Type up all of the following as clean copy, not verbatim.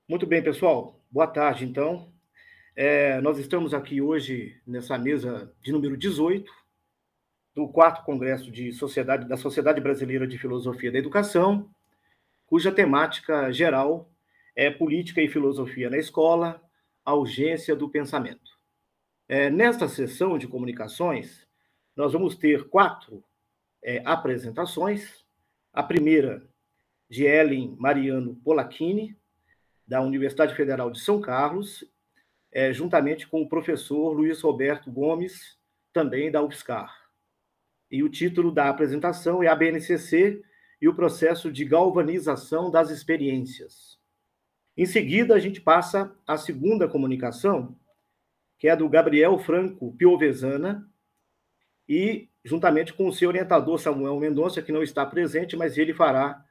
Muito bem, pessoal. Boa tarde, então. Nós estamos aqui hoje nessa mesa de número 18 do 4º Congresso da Sociedade Brasileira de Filosofia da Educação, cuja temática geral é Política e Filosofia na Escola, a urgência do pensamento. Nesta sessão de comunicações, nós vamos ter 4 apresentações. A primeira, de Ellen Mariano Polacchini, da Universidade Federal de São Carlos, juntamente com o professor Luiz Roberto Gomes, também da UFSCar. E o título da apresentação é A BNCC e o processo de galvanização das experiências. Em seguida, a gente passa à segunda comunicação, que é do Gabriel Franco Piovesana, e juntamente com o seu orientador Samuel Mendonça, que não está presente, mas ele fará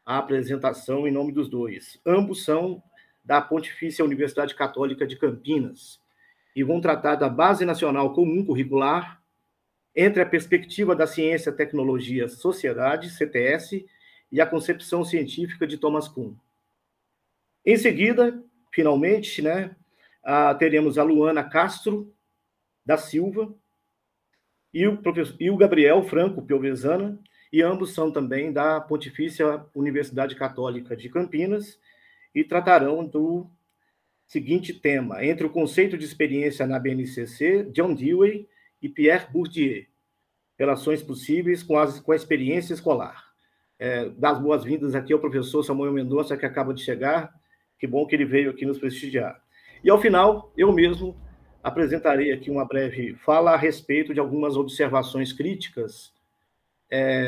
a apresentação em nome dos dois. Ambos são da Pontifícia Universidade Católica de Campinas e vão tratar da Base Nacional Comum Curricular entre a perspectiva da ciência, tecnologia, sociedade, CTS, e a concepção científica de Thomas Kuhn. Em seguida, finalmente, teremos a Luana Castro da Silva e o Gabriel Franco Piovesana, e ambos são também da Pontifícia Universidade Católica de Campinas, e tratarão do seguinte tema: entre o conceito de experiência na BNCC, John Dewey e Pierre Bourdieu, relações possíveis com a experiência escolar. Das boas-vindas aqui ao professor Samuel Mendonça, que acaba de chegar. Que bom que ele veio aqui nos prestigiar. E, ao final, eu mesmo apresentarei aqui uma breve fala a respeito de algumas observações críticas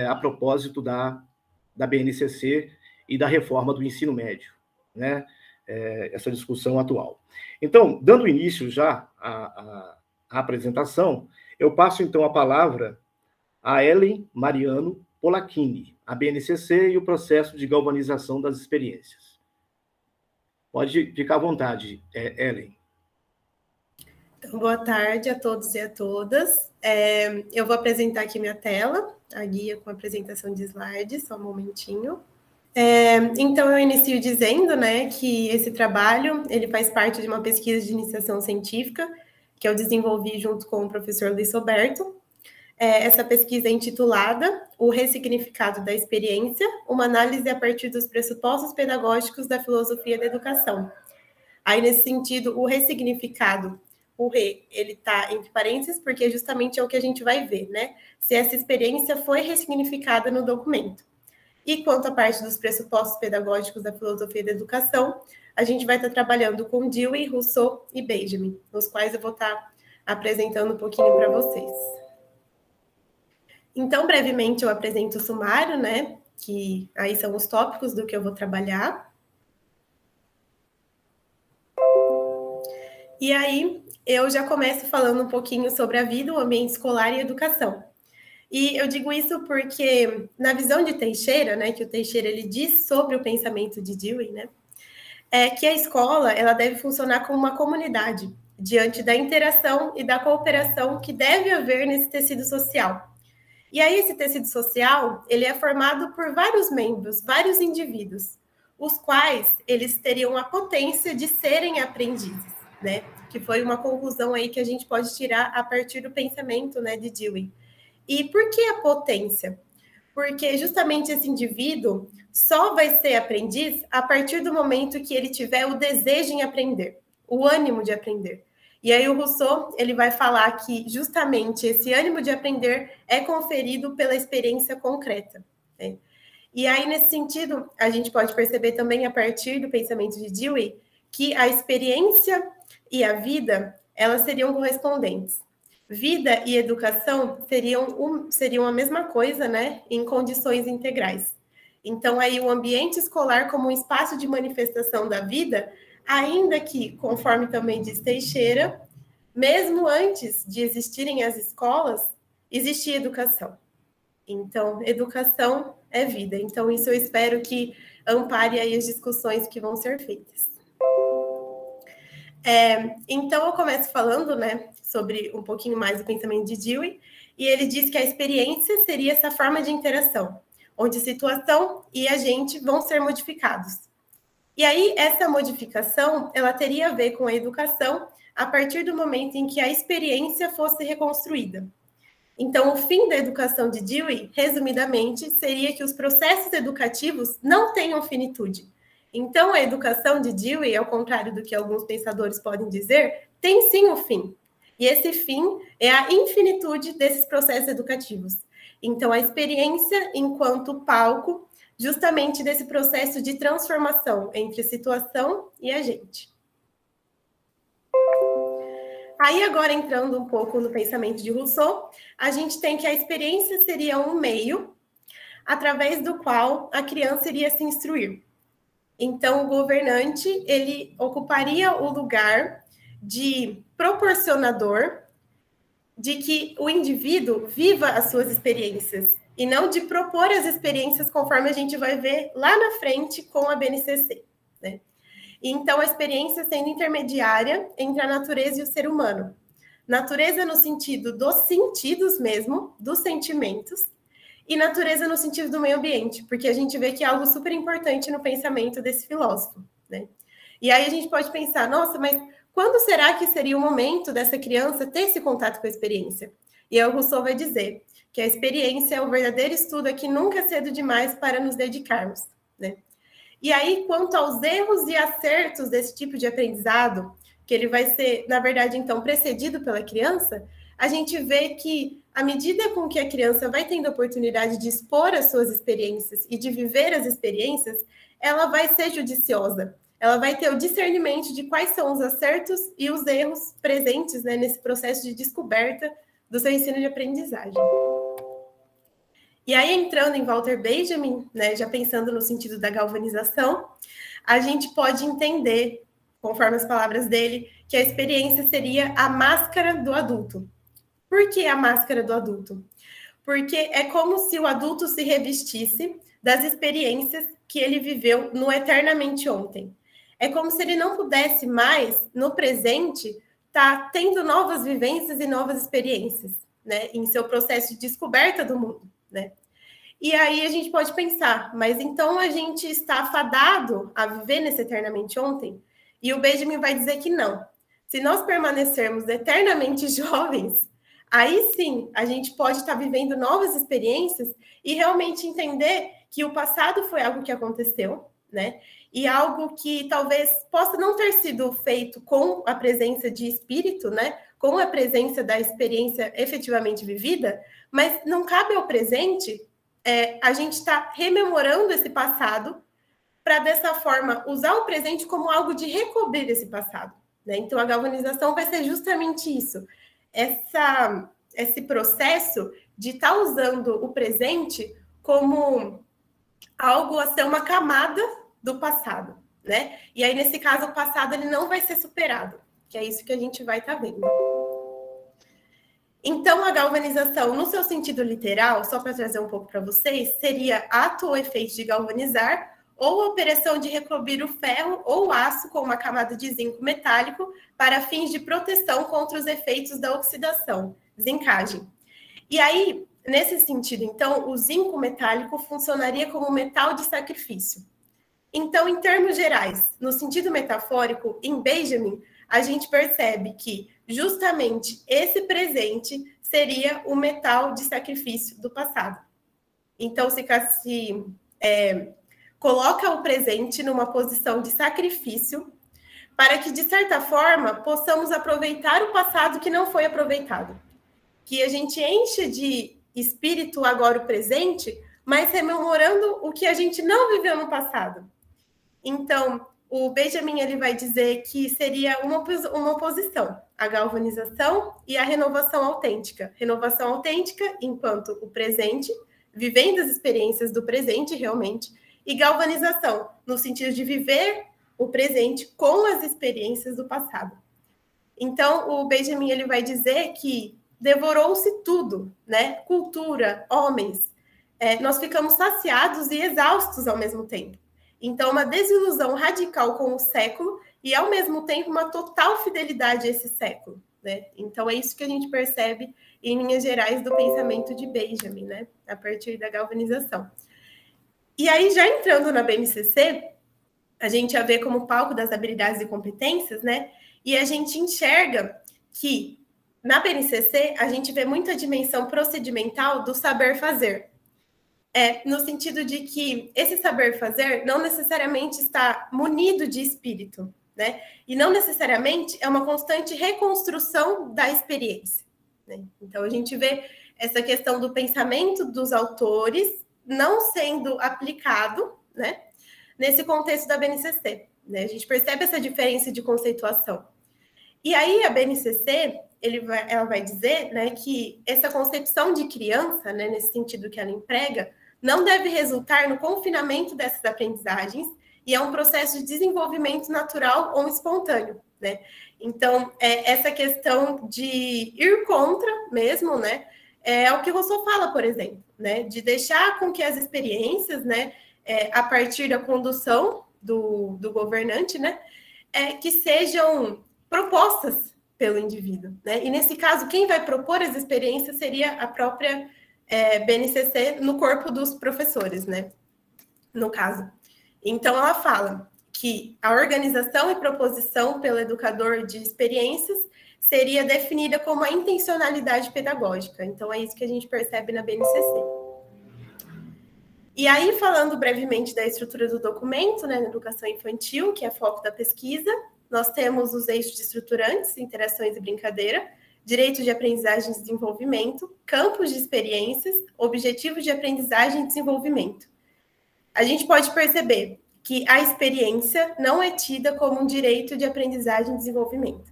a propósito da BNCC e da reforma do ensino médio, essa discussão atual. Então, dando início já à apresentação, eu passo, então, a palavra a Ellen Mariano Polacchini, a BNCC e o processo de galvanização das experiências. Pode ficar à vontade, Ellen. Então, boa tarde a todos e a todas. Eu vou apresentar aqui minha tela, a guia com a apresentação de slides, só um momentinho. Então, eu inicio dizendo, que esse trabalho ele faz parte de uma pesquisa de iniciação científica que eu desenvolvi junto com o professor Luiz Roberto. Essa pesquisa é intitulada O Ressignificado da Experiência, uma análise a partir dos pressupostos pedagógicos da filosofia da educação. Aí, nesse sentido, o ressignificado, o re, ele está entre parênteses, porque justamente é o que a gente vai ver, se essa experiência foi ressignificada no documento. E quanto à parte dos pressupostos pedagógicos da filosofia da educação, a gente vai estar trabalhando com Dewey, Rousseau e Benjamin, nos quais eu vou estar apresentando um pouquinho para vocês. Então, brevemente, eu apresento o sumário, que aí são os tópicos do que eu vou trabalhar. E aí, eu já começo falando um pouquinho sobre a vida, o ambiente escolar e a educação. E eu digo isso porque, na visão de Teixeira, que o Teixeira ele diz sobre o pensamento de Dewey, é que a escola ela deve funcionar como uma comunidade, diante da interação e da cooperação que deve haver nesse tecido social. E aí, esse tecido social, ele é formado por vários membros, vários indivíduos, os quais eles teriam a potência de serem aprendizes, que foi uma conclusão aí que a gente pode tirar a partir do pensamento, de Dewey. E por que a potência? Porque justamente esse indivíduo só vai ser aprendiz a partir do momento que ele tiver o desejo em aprender, o ânimo de aprender. E aí o Rousseau, ele vai falar que justamente esse ânimo de aprender é conferido pela experiência concreta. E aí, nesse sentido, a gente pode perceber também, a partir do pensamento de Dewey, que a experiência e a vida, elas seriam correspondentes. Vida e educação seriam a mesma coisa, em condições integrais. Então, aí o ambiente escolar como um espaço de manifestação da vida, ainda que, conforme também diz Teixeira, mesmo antes de existirem as escolas, existia educação. Então, educação é vida. Então, isso eu espero que ampare aí as discussões que vão ser feitas. Então, eu começo falando, sobre um pouquinho mais do pensamento de Dewey, e ele diz que a experiência seria essa forma de interação, onde situação e agente vão ser modificados. E aí, essa modificação, ela teria a ver com a educação a partir do momento em que a experiência fosse reconstruída. Então, o fim da educação de Dewey, resumidamente, seria que os processos educativos não tenham finitude. Então, a educação de Dewey, ao contrário do que alguns pensadores podem dizer, tem sim um fim. E esse fim é a infinitude desses processos educativos. Então, a experiência enquanto palco, justamente desse processo de transformação entre situação e agente. Aí, agora, entrando um pouco no pensamento de Rousseau, a gente tem que a experiência seria um meio através do qual a criança iria se instruir. Então, o governante, ele ocuparia o lugar de proporcionador de que o indivíduo viva as suas experiências e não de propor as experiências conforme a gente vai ver lá na frente com a BNCC, né? Então, a experiência sendo intermediária entre a natureza e o ser humano. Natureza no sentido dos sentidos mesmo, dos sentimentos, e natureza no sentido do meio ambiente, porque a gente vê que é algo super importante no pensamento desse filósofo, né? E aí a gente pode pensar, nossa, mas quando será que seria o momento dessa criança ter esse contato com a experiência? E aí o Rousseau vai dizer que a experiência é o verdadeiro estudo a que nunca é cedo demais para nos dedicarmos, né? E aí, quanto aos erros e acertos desse tipo de aprendizado, que ele vai ser, na verdade, então, precedido pela criança, a gente vê que, à medida com que a criança vai tendo a oportunidade de expor as suas experiências e de viver as experiências, ela vai ser judiciosa. Ela vai ter o discernimento de quais são os acertos e os erros presentes, né, nesse processo de descoberta do seu ensino de aprendizagem. E aí, entrando em Walter Benjamin, né, já pensando no sentido da galvanização, a gente pode entender, conforme as palavras dele, que a experiência seria a máscara do adulto. Por que a máscara do adulto? Porque é como se o adulto se revestisse das experiências que ele viveu no eternamente ontem. É como se ele não pudesse mais, no presente, estar tendo novas vivências e novas experiências, né, em seu processo de descoberta do mundo, né? E aí a gente pode pensar, mas então a gente está fadado a viver nesse eternamente ontem? E o Benjamin vai dizer que não. Se nós permanecermos eternamente jovens, aí sim a gente pode estar vivendo novas experiências e realmente entender que o passado foi algo que aconteceu, né? E algo que talvez possa não ter sido feito com a presença de espírito, né? Com a presença da experiência efetivamente vivida, mas não cabe ao presente a gente está rememorando esse passado para, dessa forma, usar o presente como algo de recobrir esse passado, né? Então, a galvanização vai ser justamente isso. Esse processo de estar usando o presente como algo a ser uma camada do passado, né? E aí, nesse caso, o passado ele não vai ser superado, que é isso que a gente vai estar vendo. Então, a galvanização, no seu sentido literal, só para trazer um pouco para vocês, seria ato ou efeito de galvanizar, ou a operação de recobrir o ferro ou o aço com uma camada de zinco metálico para fins de proteção contra os efeitos da oxidação, zincagem. E aí, nesse sentido, então, o zinco metálico funcionaria como metal de sacrifício. Então, em termos gerais, no sentido metafórico, em Benjamin, a gente percebe que justamente esse presente seria o metal de sacrifício do passado. Então, se coloca o presente numa posição de sacrifício para que, de certa forma, possamos aproveitar o passado que não foi aproveitado. Que a gente enche de espírito agora o presente, mas rememorando o que a gente não viveu no passado. Então, o Benjamin ele vai dizer que seria uma oposição, a galvanização e a renovação autêntica. Renovação autêntica enquanto o presente, vivendo as experiências do presente realmente, e galvanização, no sentido de viver o presente com as experiências do passado. Então, o Benjamin ele vai dizer que devorou-se tudo, né? Cultura, homens. Nós ficamos saciados e exaustos ao mesmo tempo. Então, uma desilusão radical com o século e, ao mesmo tempo, uma total fidelidade a esse século, né? Então, é isso que a gente percebe em linhas gerais do pensamento de Benjamin, né? A partir da galvanização. E aí, já entrando na BNCC, a gente a vê como palco das habilidades e competências, né? E a gente enxerga que na BNCC a gente vê muito a dimensão procedimental do saber fazer. No sentido de que esse saber fazer não necessariamente está munido de espírito, né? E não necessariamente é uma constante reconstrução da experiência, né? Então a gente vê essa questão do pensamento dos autores não sendo aplicado, né, nesse contexto da BNCC, né? A gente percebe essa diferença de conceituação. E aí a BNCC, ela vai dizer, né, que essa concepção de criança, né, nesse sentido que ela emprega, não deve resultar no confinamento dessas aprendizagens e é um processo de desenvolvimento natural ou espontâneo, né? Então, essa questão de ir contra mesmo, né, é o que Rousseau fala, por exemplo, né, de deixar com que as experiências, né, a partir da condução do governante, né, que sejam propostas pelo indivíduo, né? E nesse caso, quem vai propor as experiências seria a própria BNCC no corpo dos professores, né? No caso. Então, ela fala que a organização e proposição pelo educador de experiências seria definida como a intencionalidade pedagógica. Então, é isso que a gente percebe na BNCC. E aí, falando brevemente da estrutura do documento, né, na educação infantil, que é foco da pesquisa, nós temos os eixos estruturantes, interações e brincadeira, direitos de aprendizagem e desenvolvimento, campos de experiências, objetivos de aprendizagem e desenvolvimento. A gente pode perceber que a experiência não é tida como um direito de aprendizagem e desenvolvimento.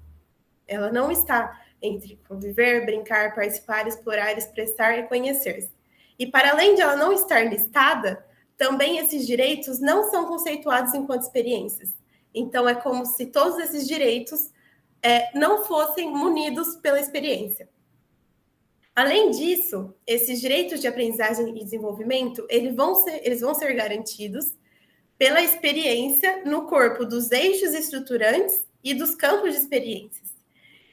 Ela não está entre conviver, brincar, participar, explorar, expressar e conhecer-se. E para além de ela não estar listada, também esses direitos não são conceituados enquanto experiências. Então, é como se todos esses direitos não fossem munidos pela experiência. Além disso, esses direitos de aprendizagem e desenvolvimento, eles vão ser garantidos pela experiência no corpo dos eixos estruturantes e dos campos de experiências.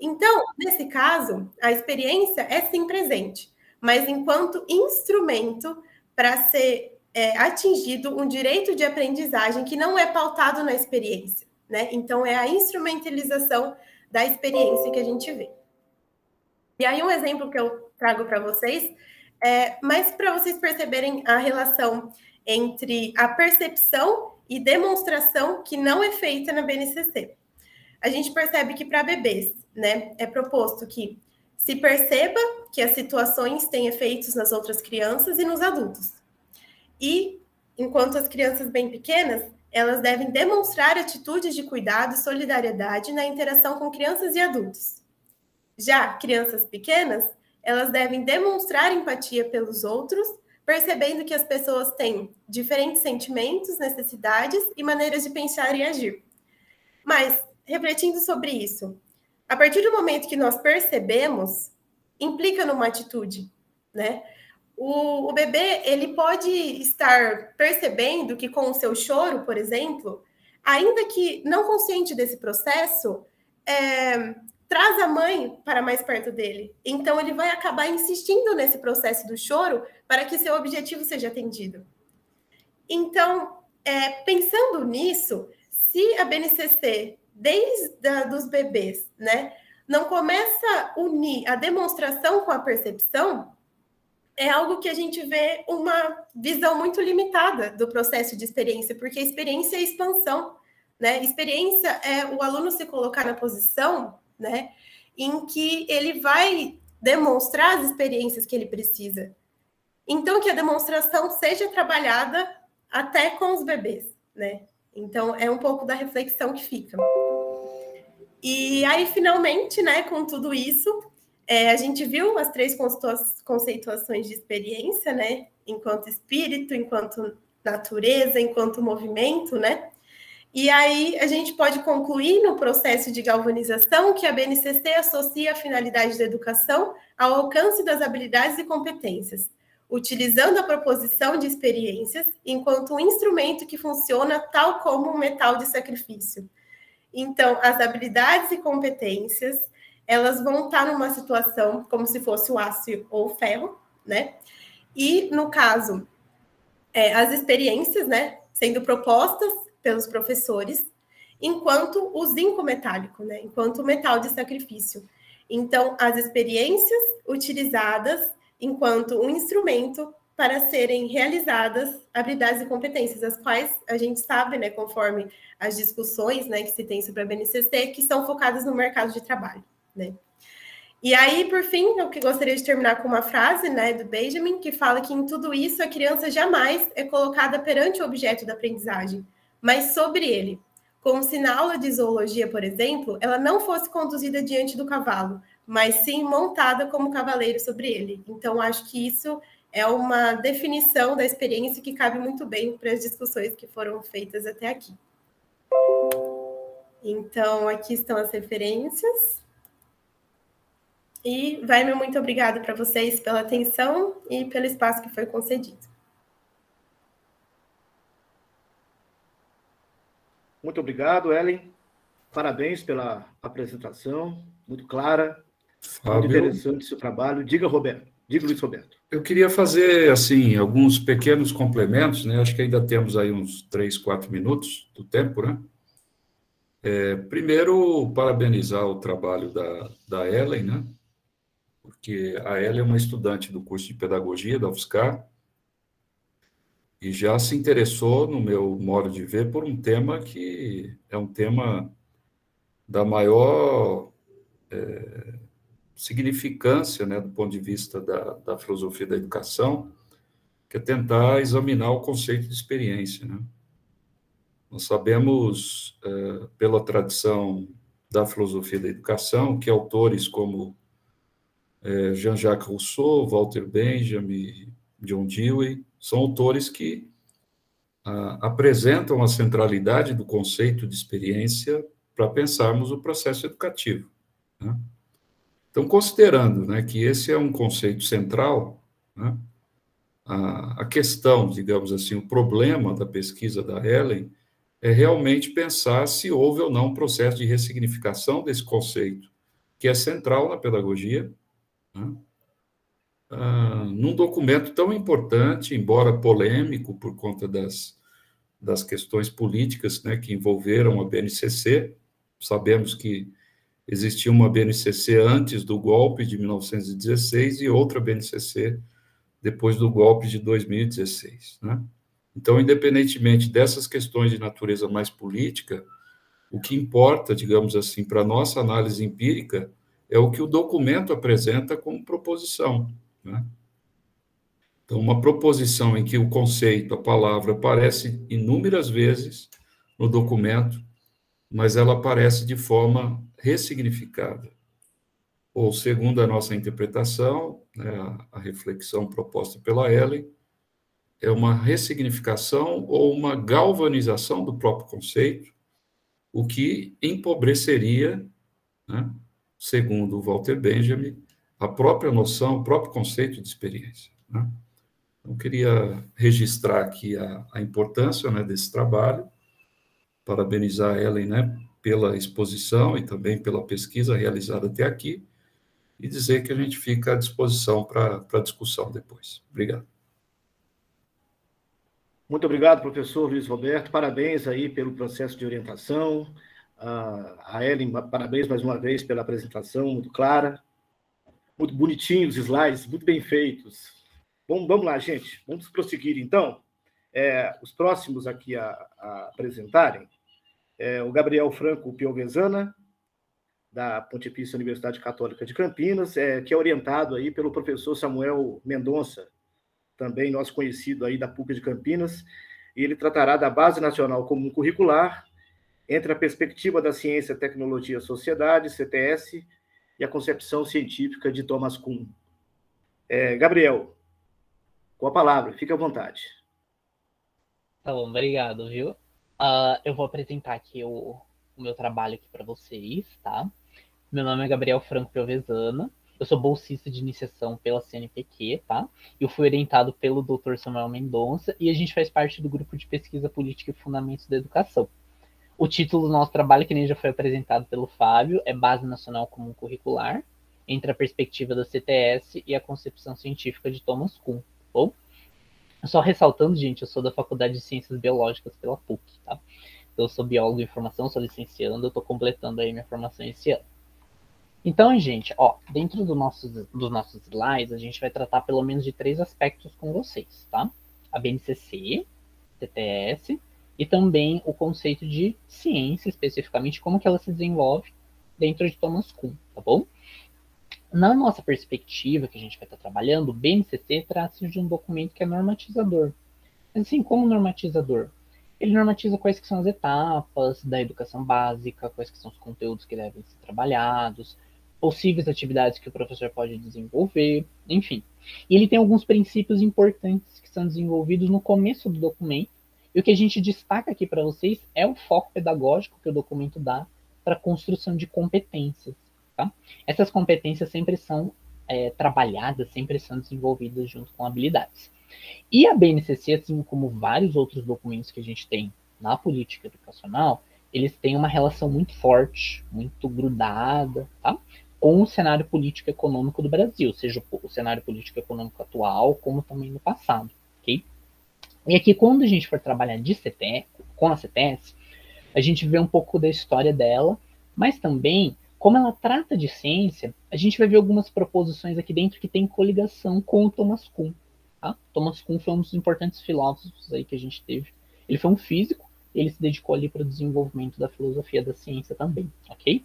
Então, nesse caso, a experiência é sim presente, mas enquanto instrumento para ser atingido um direito de aprendizagem que não é pautado na experiência, né? Então, é a instrumentalização da experiência que a gente vê. E aí, um exemplo que eu trago para vocês, mas para vocês perceberem a relação entre a percepção e demonstração que não é feita na BNCC. A gente percebe que para bebês, né, é proposto que se perceba que as situações têm efeitos nas outras crianças e nos adultos. E, enquanto as crianças bem pequenas, elas devem demonstrar atitudes de cuidado e solidariedade na interação com crianças e adultos. Já crianças pequenas, elas devem demonstrar empatia pelos outros, percebendo que as pessoas têm diferentes sentimentos, necessidades e maneiras de pensar e agir. Mas, refletindo sobre isso, a partir do momento que nós percebemos, implica numa atitude, né? O bebê, ele pode estar percebendo que com o seu choro, por exemplo, ainda que não consciente desse processo, traz a mãe para mais perto dele. Então, ele vai acabar insistindo nesse processo do choro para que seu objetivo seja atendido. Então, pensando nisso, se a BNCC, desde os bebês, né, não começa a unir a demonstração com a percepção, é algo que a gente vê uma visão muito limitada do processo de experiência, porque a experiência é expansão, né? Experiência é o aluno se colocar na posição, né, em que ele vai demonstrar as experiências que ele precisa. Então, que a demonstração seja trabalhada até com os bebês, né? Então, é um pouco da reflexão que fica. E aí, finalmente, né, com tudo isso, a gente viu as 3 conceituações de experiência, né? Enquanto espírito, enquanto natureza, enquanto movimento, né? E aí a gente pode concluir no processo de galvanização que a BNCC associa a finalidade da educação ao alcance das habilidades e competências, utilizando a proposição de experiências enquanto um instrumento que funciona tal como um metal de sacrifício. Então, as habilidades e competências, elas vão estar numa situação como se fosse o aço ou o ferro, né? E, no caso, as experiências, né, sendo propostas pelos professores, enquanto o zinco metálico, né? Enquanto o metal de sacrifício. Então, as experiências utilizadas enquanto um instrumento para serem realizadas habilidades e competências, as quais a gente sabe, né, conforme as discussões, né, que se tem sobre a BNCC, que são focadas no mercado de trabalho, né. E aí, por fim, eu que gostaria de terminar com uma frase, né, do Benjamin, que fala que em tudo isso a criança jamais é colocada perante o objeto da aprendizagem, mas sobre ele, como se na aula de zoologia, por exemplo, ela não fosse conduzida diante do cavalo, mas sim montada como cavaleiro sobre ele. Então, acho que isso é uma definição da experiência que cabe muito bem para as discussões que foram feitas até aqui. Então, aqui estão as referências. E vai meu muito obrigado para vocês pela atenção e pelo espaço que foi concedido. Muito obrigado, Ellen. Parabéns pela apresentação, muito clara, Fábio, muito interessante o seu trabalho. Diga, Roberto. Diga, Luiz Roberto. eu queria fazer, assim, alguns pequenos complementos, né? Acho que ainda temos aí uns 3, 4 minutos do tempo, né? Primeiro, parabenizar o trabalho da Ellen, né? Porque a Ellen é uma estudante do curso de Pedagogia da UFSCar e já se interessou, no meu modo de ver, por um tema que é um tema da maior significância, né, do ponto de vista da filosofia da educação, que é tentar examinar o conceito de experiência, né? Nós sabemos, pela tradição da filosofia da educação, que autores como Jean-Jacques Rousseau, Walter Benjamin, John Dewey, são autores que apresentam a centralidade do conceito de experiência para pensarmos o processo educativo, né? Então, considerando, né, que esse é um conceito central, né, a questão, digamos assim, o problema da pesquisa da Ellen é realmente pensar se houve ou não um processo de ressignificação desse conceito, que é central na pedagogia, né, num documento tão importante, embora polêmico por conta das questões políticas, né, que envolveram a BNCC. Sabemos que existia uma BNCC antes do golpe de 1916 e outra BNCC depois do golpe de 2016, né? Então, independentemente dessas questões de natureza mais política, o que importa, digamos assim, para a nossa análise empírica é o que o documento apresenta como proposição, né? Então, uma proposição em que o conceito, a palavra, aparece inúmeras vezes no documento, mas ela aparece de forma ressignificada. Ou, segundo a nossa interpretação, né, a reflexão proposta pela Ellen, é uma ressignificação ou uma galvanização do próprio conceito, o que empobreceria, né, segundo Walter Benjamin, a própria noção, o próprio conceito de experiência, né? Eu queria registrar aqui a importância, né, desse trabalho, parabenizar a Ellen, né, pela exposição e também pela pesquisa realizada até aqui, e dizer que a gente fica à disposição para discussão depois. Obrigado. Muito obrigado, professor Luiz Roberto. Parabéns aí pelo processo de orientação. A Ellen, parabéns mais uma vez pela apresentação, muito clara. Muito bonitinhos os slides, muito bem feitos. Vamos lá, gente. Vamos prosseguir, então. Os próximos aqui a apresentarem o Gabriel Franco Piovesana, da Pontifícia Universidade Católica de Campinas, que é orientado aí pelo professor Samuel Mendonça, também nosso conhecido aí da PUC de Campinas, e ele tratará da Base Nacional Comum Curricular, entre a perspectiva da ciência, tecnologia, sociedade, CTS, e a concepção científica de Thomas Kuhn. Gabriel, com a palavra, fique à vontade. Tá bom, obrigado, viu? Eu vou apresentar aqui o meu trabalho aqui para vocês, tá? Meu nome é Gabriel Franco Piovesana, eu sou bolsista de iniciação pela CNPq, tá? Eu fui orientado pelo Dr. Samuel Mendonça e a gente faz parte do grupo de pesquisa política e fundamentos da educação. O título do nosso trabalho, que nem já foi apresentado pelo Fábio, é Base Nacional Comum Curricular, entre a perspectiva da CTS e a concepção científica de Thomas Kuhn. Bom, só ressaltando, gente, eu sou da Faculdade de Ciências Biológicas pela PUC, tá? Eu sou biólogo em formação, sou licenciando, eu estou completando aí minha formação esse ano. Então, gente, ó, dentro dos nossos slides, a gente vai tratar pelo menos de 3 aspectos com vocês, tá? A BNCC, CTS, e também o conceito de ciência, especificamente, como que ela se desenvolve dentro de Thomas Kuhn, tá bom? Na nossa perspectiva, que a gente vai estar trabalhando, o BNCC trata-se de um documento que é normatizador. Assim, como normatizador? Ele normatiza quais que são as etapas da educação básica, quais que são os conteúdos que devem ser trabalhados, possíveis atividades que o professor pode desenvolver, enfim. E ele tem alguns princípios importantes que são desenvolvidos no começo do documento, e o que a gente destaca aqui para vocês é o foco pedagógico que o documento dá para a construção de competências. Tá? Essas competências sempre são trabalhadas, sempre são desenvolvidas junto com habilidades. E a BNCC, assim como vários outros documentos que a gente tem na política educacional, eles têm uma relação muito forte, muito grudada, tá? Com o cenário político econômico do Brasil, seja o cenário político econômico atual, como também no passado, ok? E aqui, quando a gente for trabalhar de CTS, com a CTS, a gente vê um pouco da história dela, mas também como ela trata de ciência, a gente vai ver algumas proposições aqui dentro que tem coligação com o Thomas Kuhn. Tá? Thomas Kuhn foi um dos importantes filósofos aí que a gente teve. Ele foi um físico, ele se dedicou ali para o desenvolvimento da filosofia da ciência também, ok?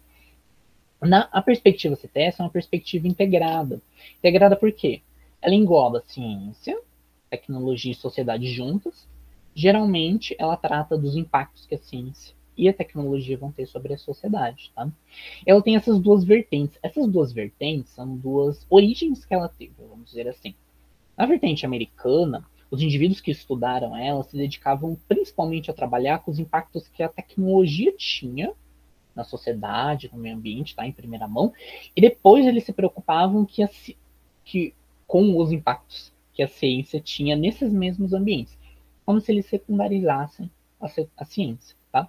A perspectiva CTS é uma perspectiva integrada. Integrada por quê? Ela engloba ciência, tecnologia e sociedade juntas. Geralmente, ela trata dos impactos que a ciência e a tecnologia vão ter sobre a sociedade, tá? Ela tem essas 2 vertentes. Essas 2 vertentes são 2 origens que ela teve, vamos dizer assim. Na vertente americana, os indivíduos que estudaram ela se dedicavam principalmente a trabalhar com os impactos que a tecnologia tinha na sociedade, no meio ambiente, tá? Em primeira mão, e depois eles se preocupavam com os impactos que a ciência tinha nesses mesmos ambientes, como se eles secundarizassem a ciência. Tá?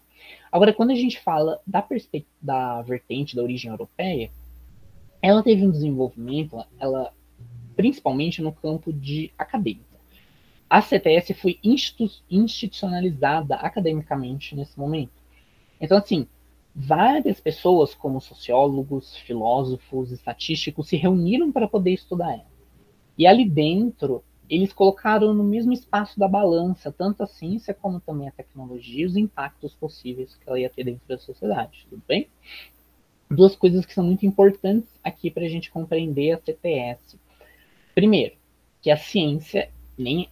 Agora, quando a gente fala da vertente da origem europeia, ela teve um desenvolvimento, principalmente no campo de acadêmico. A CTS foi institucionalizada academicamente nesse momento. Então, assim, várias pessoas, como sociólogos, filósofos, estatísticos, se reuniram para poder estudar ela. E ali dentro, eles colocaram no mesmo espaço da balança, tanto a ciência como também a tecnologia, os impactos possíveis que ela ia ter dentro da sociedade, tudo bem? 2 coisas que são muito importantes aqui para a gente compreender a CTS. Primeiro, que a ciência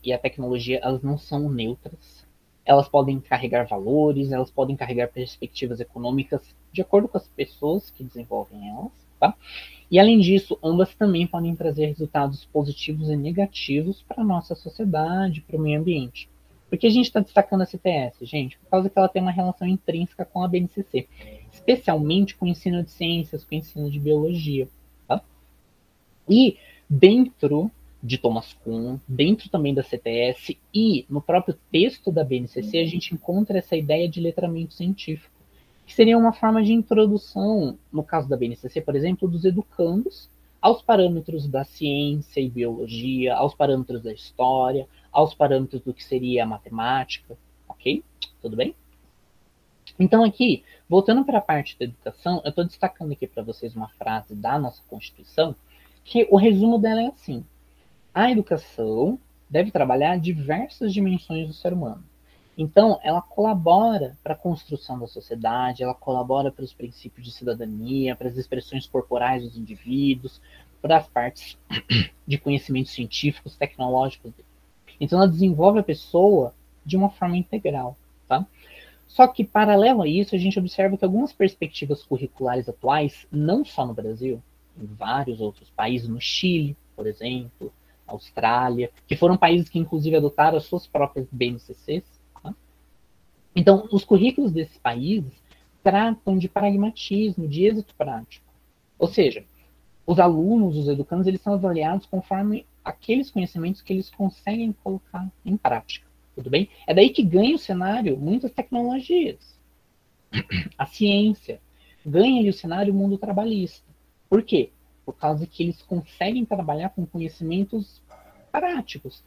e a tecnologia, elas não são neutras. Elas podem carregar valores, elas podem carregar perspectivas econômicas de acordo com as pessoas que desenvolvem elas, tá? E, além disso, ambas também podem trazer resultados positivos e negativos para a nossa sociedade, para o meio ambiente. Por que a gente está destacando a CTS, gente? Por causa que ela tem uma relação intrínseca com a BNCC, especialmente com o ensino de ciências, com o ensino de biologia. Tá? E dentro de Thomas Kuhn, dentro também da CTS e no próprio texto da BNCC, a gente encontra essa ideia de letramento científico, que seria uma forma de introdução, no caso da BNCC, por exemplo, dos educandos aos parâmetros da ciência e biologia, aos parâmetros da história, aos parâmetros do que seria a matemática, ok? Tudo bem? Então aqui, voltando para a parte da educação, eu estou destacando aqui para vocês uma frase da nossa Constituição, que o resumo dela é assim: a educação deve trabalhar diversas dimensões do ser humano. Então, ela colabora para a construção da sociedade, ela colabora para os princípios de cidadania, para as expressões corporais dos indivíduos, para as partes de conhecimentos científicos, tecnológicos. Então, ela desenvolve a pessoa de uma forma integral, tá? Só que, paralelo a isso, a gente observa que algumas perspectivas curriculares atuais, não só no Brasil, em vários outros países, no Chile, por exemplo, Austrália, que foram países que, inclusive, adotaram as suas próprias BNCCs. Tá? Então, os currículos desses países tratam de pragmatismo, de êxito prático. Ou seja, os alunos, os educandos, eles são avaliados conforme aqueles conhecimentos que eles conseguem colocar em prática. Tudo bem? É daí que ganha o cenário muitas tecnologias. A ciência ganha ali o cenário mundo trabalhista. Por quê? Por causa que eles conseguem trabalhar com conhecimentos práticos,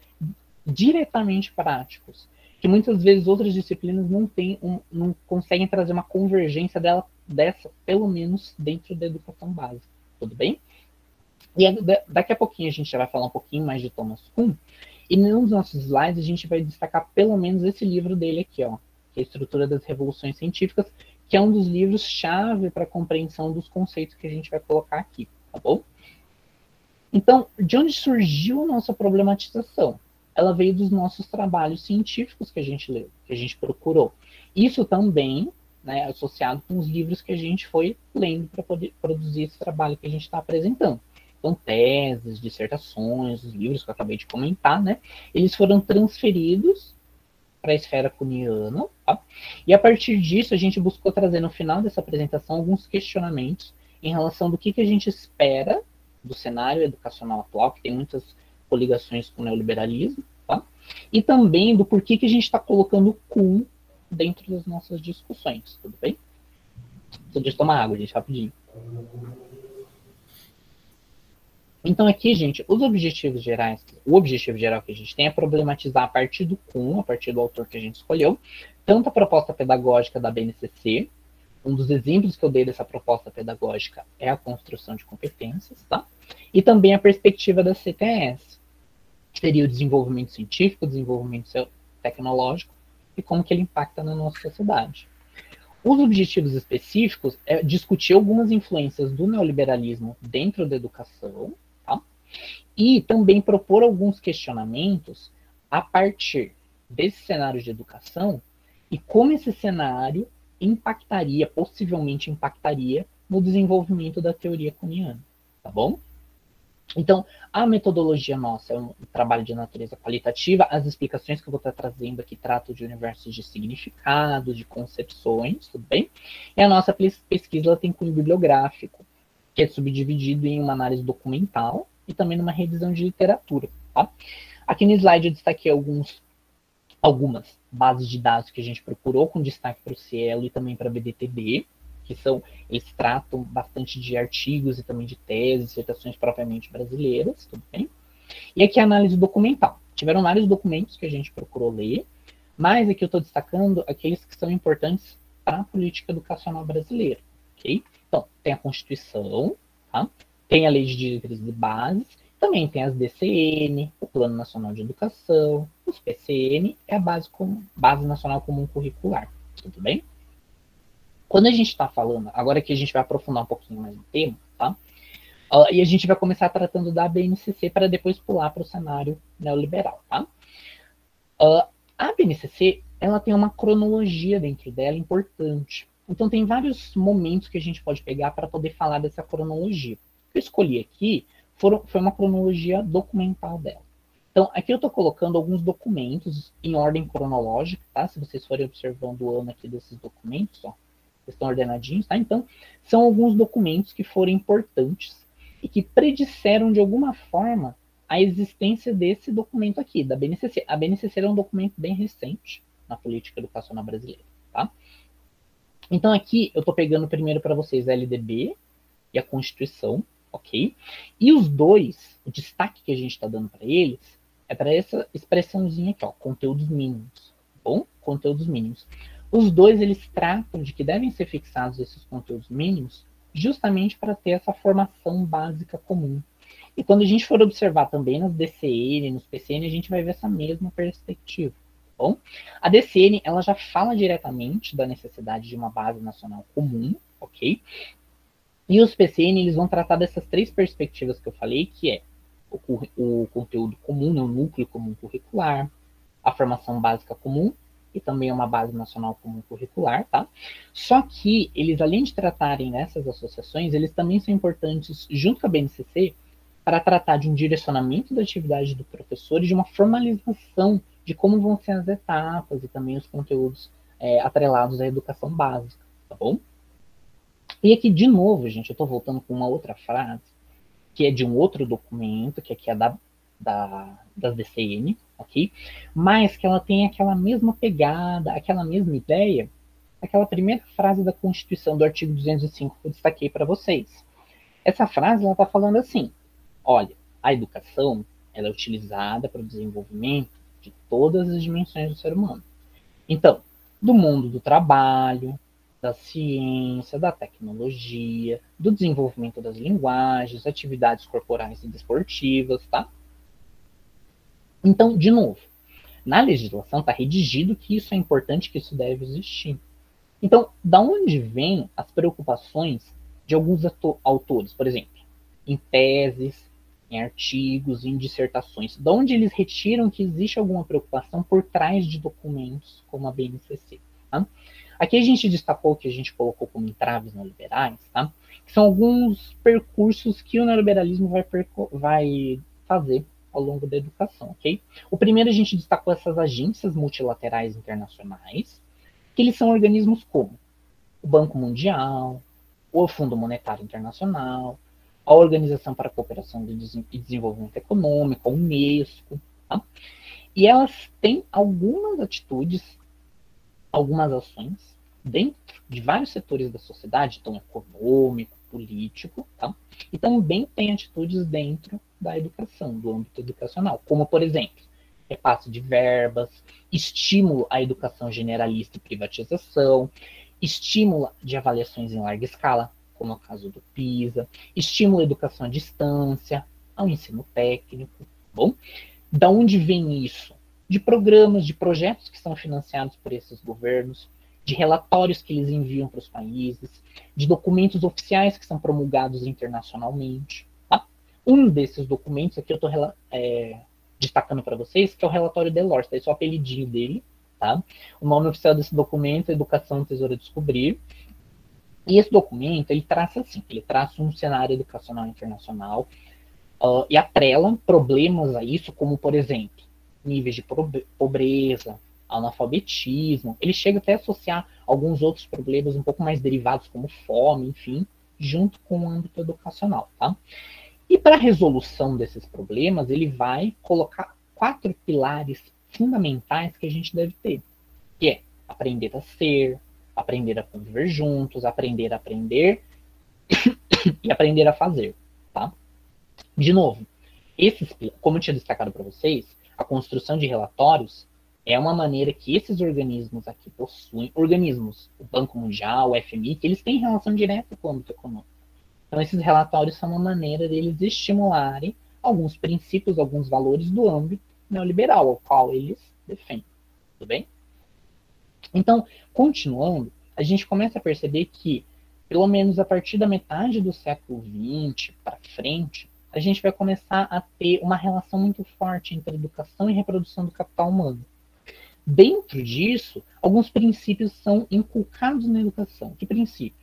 diretamente práticos, que muitas vezes outras disciplinas não conseguem trazer uma convergência dessa, pelo menos dentro da educação básica. Tudo bem? E daqui a pouquinho a gente já vai falar um pouquinho mais de Thomas Kuhn, e nos nossos slides a gente vai destacar pelo menos esse livro dele aqui, ó, que é a Estrutura das Revoluções Científicas, que é um dos livros-chave para a compreensão dos conceitos que a gente vai colocar aqui, tá bom? Então, de onde surgiu a nossa problematização? Ela veio dos nossos trabalhos científicos que a gente leu, que a gente procurou. Isso também, né, associado com os livros que a gente foi lendo para poder produzir esse trabalho que a gente está apresentando. Então, teses, dissertações, os livros que eu acabei de comentar, né, eles foram transferidos para a esfera kuhniana, tá? E a partir disso, a gente buscou trazer no final dessa apresentação alguns questionamentos em relação do que a gente espera do cenário educacional atual, que tem muitas coligações com o neoliberalismo, tá? E também do porquê que a gente está colocando Kuhn dentro das nossas discussões, tudo bem? Só deixa eu tomar água, gente, rapidinho. Então aqui, gente, os objetivos gerais, o objetivo geral que a gente tem é problematizar a partir do Kuhn, a partir do autor que a gente escolheu, tanto a proposta pedagógica da BNCC, um dos exemplos que eu dei dessa proposta pedagógica é a construção de competências, tá? E também a perspectiva da CTS, que seria o desenvolvimento científico, o desenvolvimento tecnológico e como que ele impacta na nossa sociedade. Os objetivos específicos é discutir algumas influências do neoliberalismo dentro da educação, tá? E também propor alguns questionamentos a partir desse cenário de educação e como esse cenário possivelmente impactaria no desenvolvimento da teoria kuhniana, tá bom? Então, a metodologia nossa é um trabalho de natureza qualitativa, as explicações que eu vou estar trazendo aqui tratam de universos de significado, de concepções, tudo bem? E a nossa pesquisa ela tem cunho bibliográfico, que é subdividido em uma análise documental e também numa revisão de literatura, tá? Aqui no slide eu destaquei algumas bases de dados que a gente procurou, com destaque para o Cielo e também para a BDTB, que eles tratam bastante de artigos e também de teses, dissertações propriamente brasileiras, tudo bem? E aqui a análise documental. Tiveram vários documentos que a gente procurou ler, mas aqui eu estou destacando aqueles que são importantes para a política educacional brasileira, ok? Então, tem a Constituição, tá? Tem a Lei de Diretrizes e Bases, também tem as DCN, o Plano Nacional de Educação, os PCN e a Base Nacional Comum Curricular, tudo bem? Quando a gente está falando, agora que a gente vai aprofundar um pouquinho mais no tema, tá? E a gente vai começar tratando da BNCC para depois pular para o cenário neoliberal, tá? A BNCC, ela tem uma cronologia dentro dela importante. Então, tem vários momentos que a gente pode pegar para poder falar dessa cronologia. O que eu escolhi aqui foi uma cronologia documental dela. Então, aqui eu estou colocando alguns documentos em ordem cronológica, tá? Se vocês forem observando o ano aqui desses documentos, ó, estão ordenadinhos, tá? Então, são alguns documentos que foram importantes e que predisseram, de alguma forma, a existência desse documento aqui, da BNCC. A BNCC é um documento bem recente na política educacional brasileira, tá? Então, aqui, eu estou pegando primeiro para vocês a LDB e a Constituição, ok? E os dois, o destaque que a gente está dando para eles, é para essa expressãozinha aqui, ó, conteúdos mínimos, bom? Conteúdos mínimos. Os dois, eles tratam de que devem ser fixados esses conteúdos mínimos justamente para ter essa formação básica comum. E quando a gente for observar também nas DCN, nos PCN, a gente vai ver essa mesma perspectiva, tá bom? A DCN, ela já fala diretamente da necessidade de uma base nacional comum, ok? E os PCN, eles vão tratar dessas três perspectivas que eu falei, que é o conteúdo comum, né, o núcleo comum curricular, a formação básica comum, e também uma base nacional comum curricular, tá? Só que eles, além de tratarem nessas associações, eles também são importantes, junto com a BNCC, para tratar de um direcionamento da atividade do professor e de uma formalização de como vão ser as etapas e também os conteúdos atrelados à educação básica, tá bom? E aqui, de novo, gente, eu estou voltando com uma outra frase, que é de um outro documento, que aqui é das DCN, ok? Mas que ela tem aquela mesma pegada, aquela mesma ideia, aquela primeira frase da Constituição, do artigo 205, que eu destaquei para vocês. Essa frase, ela está falando assim, olha, a educação, ela é utilizada para o desenvolvimento de todas as dimensões do ser humano, Então, do mundo do trabalho, da ciência, da tecnologia, do desenvolvimento das linguagens, atividades corporais e desportivas, tá? Então, de novo, na legislação está redigido que isso é importante, que isso deve existir. Então, da onde vêm as preocupações de alguns autores, por exemplo, em teses, em artigos, em dissertações? Da onde eles retiram que existe alguma preocupação por trás de documentos como a BNCC? Tá? Aqui a gente destacou o que a gente colocou como entraves neoliberais, tá? Que são alguns percursos que o neoliberalismo vai fazer ao longo da educação, ok? O primeiro a gente destacou essas agências multilaterais internacionais, que eles são organismos como o Banco Mundial, o Fundo Monetário Internacional, a Organização para a Cooperação e Desenvolvimento Econômico, a Unesco, tá? E elas têm algumas atitudes, algumas ações dentro de vários setores da sociedade, então econômico, político, tá? E também tem atitudes dentro da educação, do âmbito educacional, como, por exemplo, repasse de verbas, estímulo à educação generalista e privatização, estímulo de avaliações em larga escala, como é o caso do PISA, estímulo à educação à distância, ao ensino técnico. Bom, da onde vem isso? De programas, de projetos que são financiados por esses governos, de relatórios que eles enviam para os países, de documentos oficiais que são promulgados internacionalmente. Tá? Um desses documentos aqui eu estou destacando para vocês, que é o relatório Delors, esse é o apelidinho dele. Tá? O nome oficial desse documento é Educação, Tesouro a Descobrir. E esse documento, ele traça assim, ele traça um cenário educacional internacional e atrela problemas a isso, como, por exemplo, níveis de pobreza, analfabetismo. Ele chega até a associar alguns outros problemas um pouco mais derivados, como fome, enfim, junto com o âmbito educacional, tá? E para a resolução desses problemas, ele vai colocar 4 pilares fundamentais que a gente deve ter, que é aprender a ser, aprender a conviver juntos, aprender a aprender e aprender a fazer, tá? De novo, como eu tinha destacado para vocês, a construção de relatórios é uma maneira que esses organismos aqui possuem, organismos, o Banco Mundial, o FMI, que eles têm relação direta com o âmbito econômico. Então, esses relatórios são uma maneira deles estimularem alguns princípios, alguns valores do âmbito neoliberal, ao qual eles defendem. Tudo bem? Então, continuando, a gente começa a perceber que, pelo menos a partir da metade do século XX para frente, a gente vai começar a ter uma relação muito forte entre educação e reprodução do capital humano. Dentro disso, alguns princípios são inculcados na educação. Que princípios?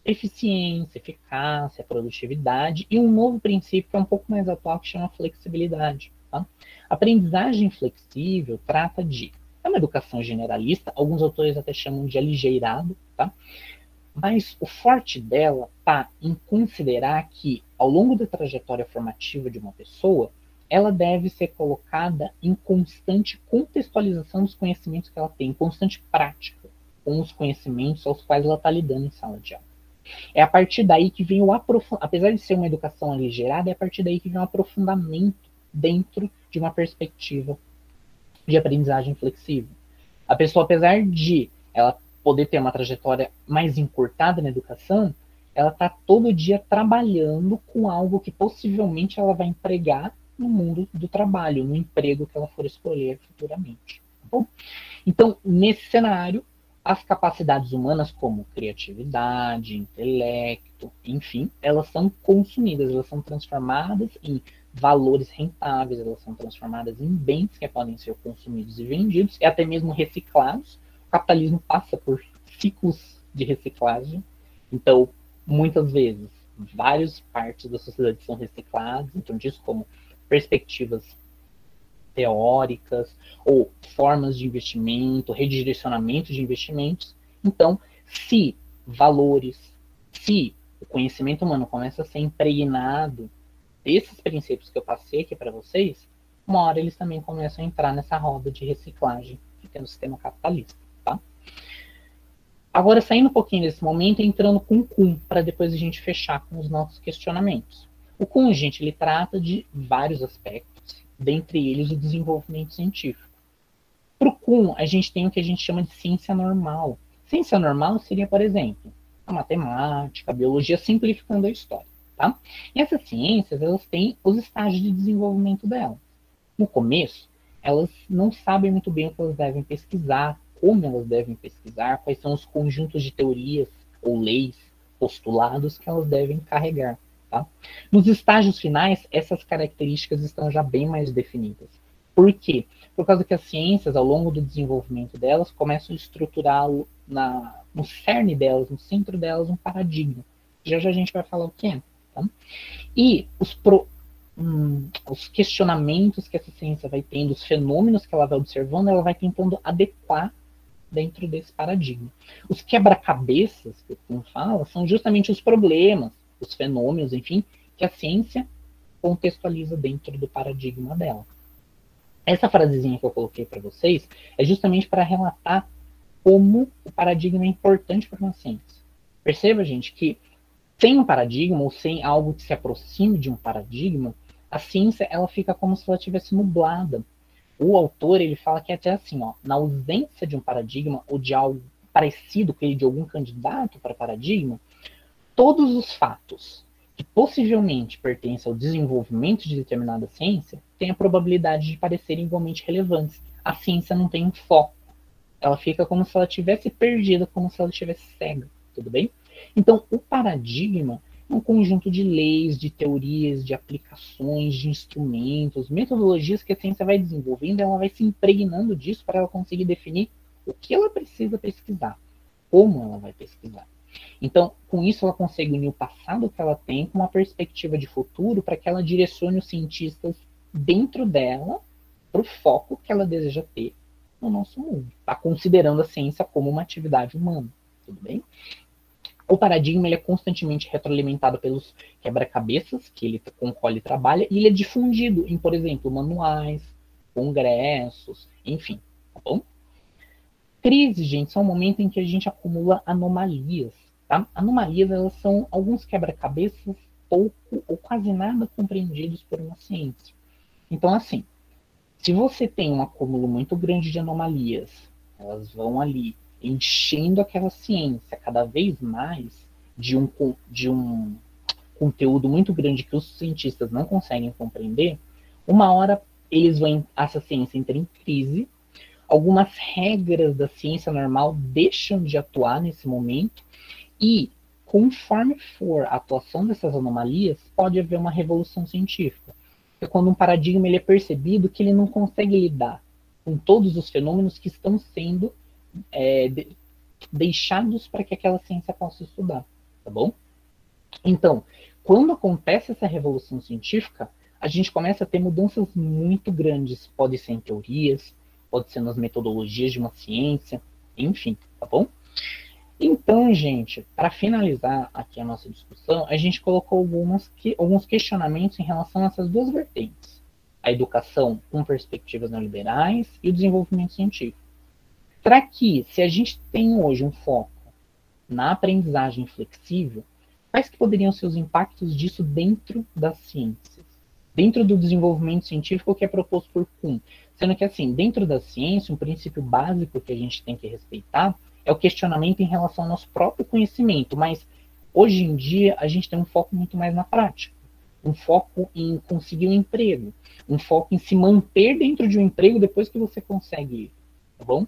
Eficiência, eficácia, produtividade e um novo princípio que é um pouco mais atual que chama flexibilidade. Tá? A aprendizagem flexível trata de uma educação generalista, alguns autores até chamam de aligeirado, tá? Mas o forte dela está em considerar que, ao longo da trajetória formativa de uma pessoa, ela deve ser colocada em constante contextualização dos conhecimentos que ela tem, em constante prática com os conhecimentos aos quais ela está lidando em sala de aula. É a partir daí que vem o aprofundamento, apesar de ser uma educação aligerada, é a partir daí que vem o aprofundamento dentro de uma perspectiva de aprendizagem flexível. A pessoa, apesar de ela poder ter uma trajetória mais encurtada na educação, ela está todo dia trabalhando com algo que possivelmente ela vai empregar no mundo do trabalho, no emprego que ela for escolher futuramente. Tá bom? Então, nesse cenário, as capacidades humanas como criatividade, intelecto, enfim, elas são consumidas, elas são transformadas em valores rentáveis, elas são transformadas em bens que podem ser consumidos e vendidos, e até mesmo reciclados. O capitalismo passa por ciclos de reciclagem, então, muitas vezes, várias partes da sociedade são recicladas, então disso como perspectivas teóricas ou formas de investimento, redirecionamento de investimentos. Então, se valores, se o conhecimento humano começa a ser impregnado desses princípios que eu passei aqui para vocês, uma hora eles também começam a entrar nessa roda de reciclagem que tem no sistema capitalista, tá? Agora, saindo um pouquinho desse momento, entrando com o Kuhn, para depois a gente fechar com os nossos questionamentos. O Kuhn, gente, ele trata de vários aspectos, dentre eles o desenvolvimento científico. Para o Kuhn, a gente tem o que a gente chama de ciência normal. Ciência normal seria, por exemplo, a matemática, a biologia, simplificando a história, tá? E essas ciências, elas têm os estágios de desenvolvimento delas. No começo, elas não sabem muito bem o que elas devem pesquisar, como elas devem pesquisar, quais são os conjuntos de teorias ou leis, postulados que elas devem carregar, tá? Nos estágios finais, essas características estão já bem mais definidas. Por quê? Por causa que as ciências, ao longo do desenvolvimento delas, começam a estruturar no cerne delas, no centro delas, um paradigma. Já a gente vai falar o que é. Tá? E os questionamentos que essa ciência vai tendo, os fenômenos que ela vai observando, ela vai tentando adequar dentro desse paradigma. Os quebra-cabeças, que o Kuhn fala, são justamente os problemas, os fenômenos, enfim, que a ciência contextualiza dentro do paradigma dela. Essa frasezinha que eu coloquei para vocês é justamente para relatar como o paradigma é importante para uma ciência. Perceba, gente, que sem um paradigma ou sem algo que se aproxime de um paradigma, a ciência ela fica como se ela estivesse nublada. O autor ele fala que é até assim, ó, na ausência de um paradigma ou de algo parecido com ele, de algum candidato para paradigma, todos os fatos que possivelmente pertencem ao desenvolvimento de determinada ciência têm a probabilidade de parecerem igualmente relevantes. A ciência não tem um foco. Ela fica como se ela tivesse perdida, como se ela estivesse cega, tudo bem? Então, o paradigma é um conjunto de leis, de teorias, de aplicações, de instrumentos, metodologias que a ciência vai desenvolvendo, ela vai se impregnando disso para ela conseguir definir o que ela precisa pesquisar, como ela vai pesquisar. Então, com isso, ela consegue unir o passado que ela tem com uma perspectiva de futuro para que ela direcione os cientistas dentro dela para o foco que ela deseja ter no nosso mundo, tá? Considerando a ciência como uma atividade humana, tudo bem? O paradigma ele é constantemente retroalimentado pelos quebra-cabeças com o qual ele trabalha e ele é difundido em, por exemplo, manuais, congressos, enfim, tá bom? Crises, gente, são um momento em que a gente acumula anomalias, tá? Anomalias, elas são alguns quebra-cabeças pouco ou quase nada compreendidos por uma ciência. Então, assim, se você tem um acúmulo muito grande de anomalias, elas vão ali enchendo aquela ciência cada vez mais de um conteúdo muito grande que os cientistas não conseguem compreender, uma hora essa ciência entra em crise, algumas regras da ciência normal deixam de atuar nesse momento e, conforme for a atuação dessas anomalias, pode haver uma revolução científica. É quando um paradigma ele é percebido que ele não consegue lidar com todos os fenômenos que estão sendo deixados para que aquela ciência possa estudar, tá bom? Então, quando acontece essa revolução científica, a gente começa a ter mudanças muito grandes. Pode ser em teorias, pode ser nas metodologias de uma ciência, enfim, tá bom? Então, gente, para finalizar aqui a nossa discussão, a gente colocou alguns questionamentos em relação a essas duas vertentes. A educação com perspectivas neoliberais e o desenvolvimento científico. Será que, se a gente tem hoje um foco na aprendizagem flexível, quais que poderiam ser os impactos disso dentro das ciências? Dentro do desenvolvimento científico que é proposto por Kuhn? Sendo que, assim, dentro da ciência, um princípio básico que a gente tem que respeitar é o questionamento em relação ao nosso próprio conhecimento, mas hoje em dia a gente tem um foco muito mais na prática, um foco em conseguir um emprego, um foco em se manter dentro de um emprego depois que você consegue, tá bom?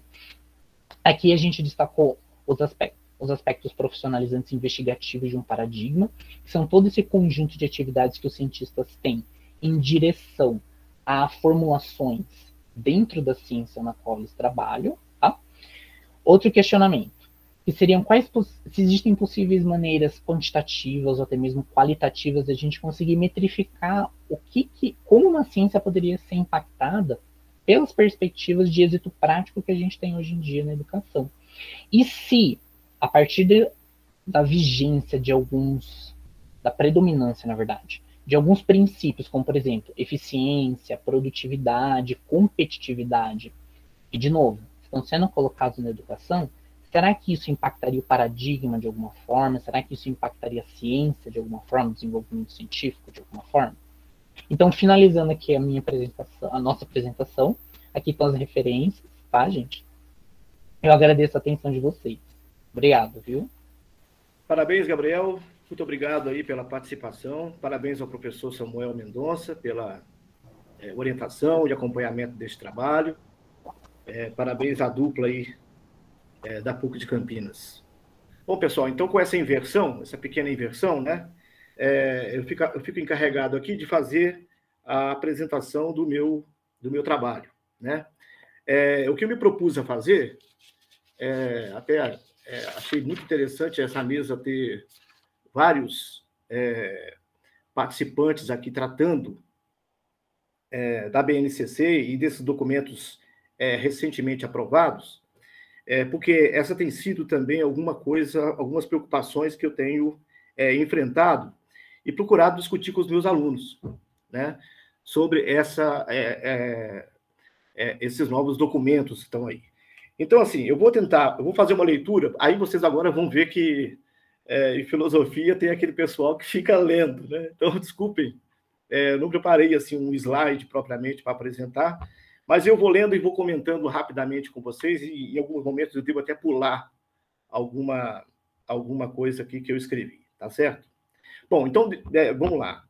Aqui a gente destacou os aspectos profissionalizantes e investigativos de um paradigma, que são todo esse conjunto de atividades que os cientistas têm em direção a formulações dentro da ciência na qual eles trabalham, tá? Outro questionamento, que seriam se existem possíveis maneiras quantitativas ou até mesmo qualitativas de a gente conseguir metrificar como uma ciência poderia ser impactada pelas perspectivas de êxito prático que a gente tem hoje em dia na educação. E se, a partir da vigência da predominância, na verdade, de alguns princípios, como, por exemplo, eficiência, produtividade, competitividade, e, de novo, estão sendo colocados na educação, será que isso impactaria o paradigma de alguma forma? Será que isso impactaria a ciência de alguma forma, o desenvolvimento científico de alguma forma? Então, finalizando aqui a nossa apresentação, aqui estão as referências. tá, gente? Eu agradeço a atenção de vocês. Obrigado, viu? Parabéns, Gabriel. Muito obrigado aí pela participação. Parabéns ao professor Samuel Mendonça pela orientação e acompanhamento deste trabalho. Parabéns à dupla aí da PUC de Campinas. Bom, pessoal, então com essa inversão, essa pequena inversão, né, eu fico encarregado aqui de fazer a apresentação do meu trabalho, né? O que eu me propus a fazer, até achei muito interessante essa mesa ter vários participantes aqui tratando da BNCC e desses documentos recentemente aprovados, porque essa tem sido também algumas preocupações que eu tenho enfrentado e procurado discutir com os meus alunos, né, sobre esses novos documentos que estão aí. Então, assim, eu vou fazer uma leitura, aí vocês agora vão ver que em filosofia tem aquele pessoal que fica lendo, né? Então, desculpem, não preparei assim um slide propriamente para apresentar, mas eu vou lendo e vou comentando rapidamente com vocês, e em alguns momentos eu devo até pular alguma coisa aqui que eu escrevi, tá certo? Bom, então, vamos lá.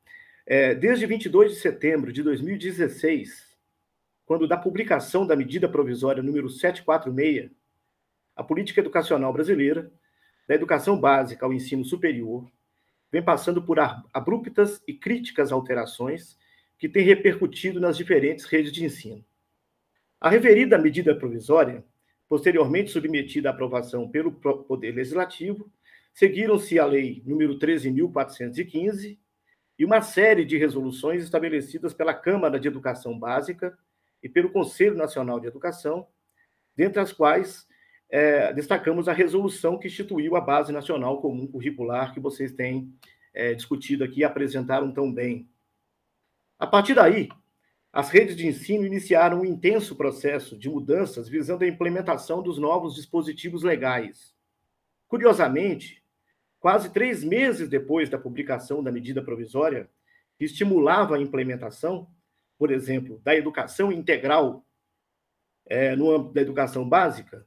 Desde 22 de setembro de 2016, quando da publicação da medida provisória número 746, a política educacional brasileira, da educação básica ao ensino superior, vem passando por abruptas e críticas alterações que têm repercutido nas diferentes redes de ensino. A referida medida provisória, posteriormente submetida à aprovação pelo Poder Legislativo, seguiram-se a Lei número 13.415 e uma série de resoluções estabelecidas pela Câmara de Educação Básica e pelo Conselho Nacional de Educação, dentre as quais destacamos a resolução que instituiu a Base Nacional Comum Curricular, que vocês têm discutido aqui e apresentaram tão bem. A partir daí, as redes de ensino iniciaram um intenso processo de mudanças visando a implementação dos novos dispositivos legais. Curiosamente, quase 3 meses depois da publicação da medida provisória, que estimulava a implementação, por exemplo, da educação integral no âmbito da educação básica,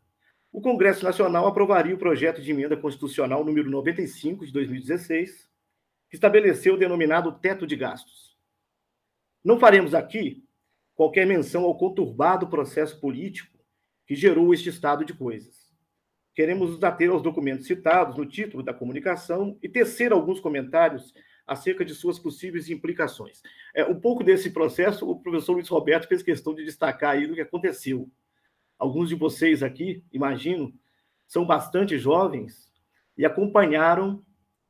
o Congresso Nacional aprovaria o projeto de emenda constitucional número 95 de 2016, que estabeleceu o denominado teto de gastos. Não faremos aqui qualquer menção ao conturbado processo político que gerou este estado de coisas. Queremos nos ater aos documentos citados no título da comunicação e tecer alguns comentários acerca de suas possíveis implicações. Um pouco desse processo, o professor Luiz Roberto fez questão de destacar aí o que aconteceu. Alguns de vocês aqui, imagino, são bastante jovens e acompanharam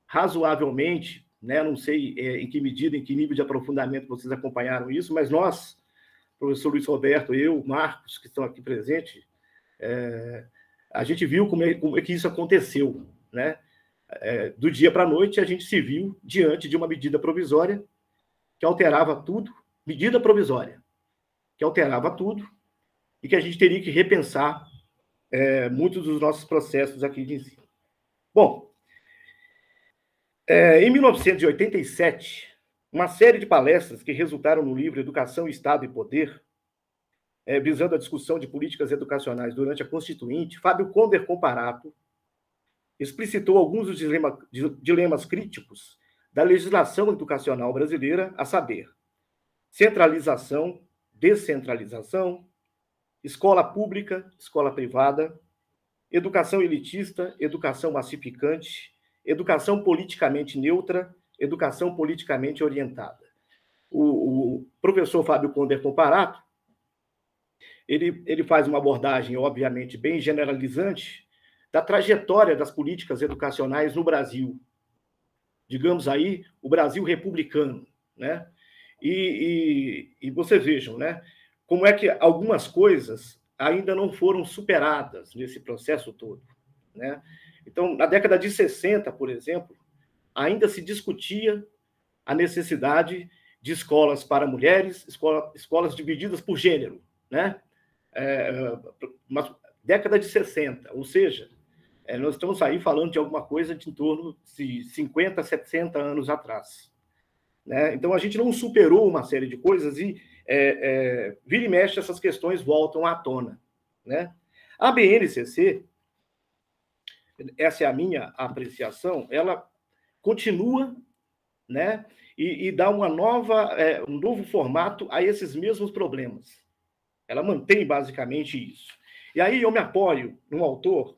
razoavelmente, né? Não sei em que medida, em que nível de aprofundamento vocês acompanharam isso, mas nós, professor Luiz Roberto, eu, Marcos, que estão aqui presentes, a gente viu como é que isso aconteceu, né? Do dia para a noite, a gente se viu diante de uma medida provisória que alterava tudo, medida provisória, que alterava tudo, e que a gente teria que repensar muitos dos nossos processos aqui de ensino. Bom, em 1987, uma série de palestras que resultaram no livro Educação, Estado e Poder, visando a discussão de políticas educacionais durante a Constituinte, Fábio Conder Comparato explicitou alguns dos dilemas críticos da legislação educacional brasileira, a saber, centralização, descentralização, escola pública, escola privada, educação elitista, educação massificante, educação politicamente neutra, educação politicamente orientada. O professor Fábio Conder Comparato, ele faz uma abordagem, obviamente, bem generalizante da trajetória das políticas educacionais no Brasil. Digamos aí, o Brasil republicano, né? E vocês vejam, né? Como é que algumas coisas ainda não foram superadas nesse processo todo, né? Então, na década de 60, por exemplo, ainda se discutia a necessidade de escolas para mulheres, escolas divididas por gênero, né? Uma década de 60, ou seja, nós estamos aí falando de alguma coisa de em torno de 50, 70 anos atrás, né? Então, a gente não superou uma série de coisas e vira e mexe essas questões voltam à tona, né? A BNCC, essa é a minha apreciação, ela continua, né, e dá um novo formato a esses mesmos problemas. Ela mantém basicamente isso. E aí eu me apoio num autor,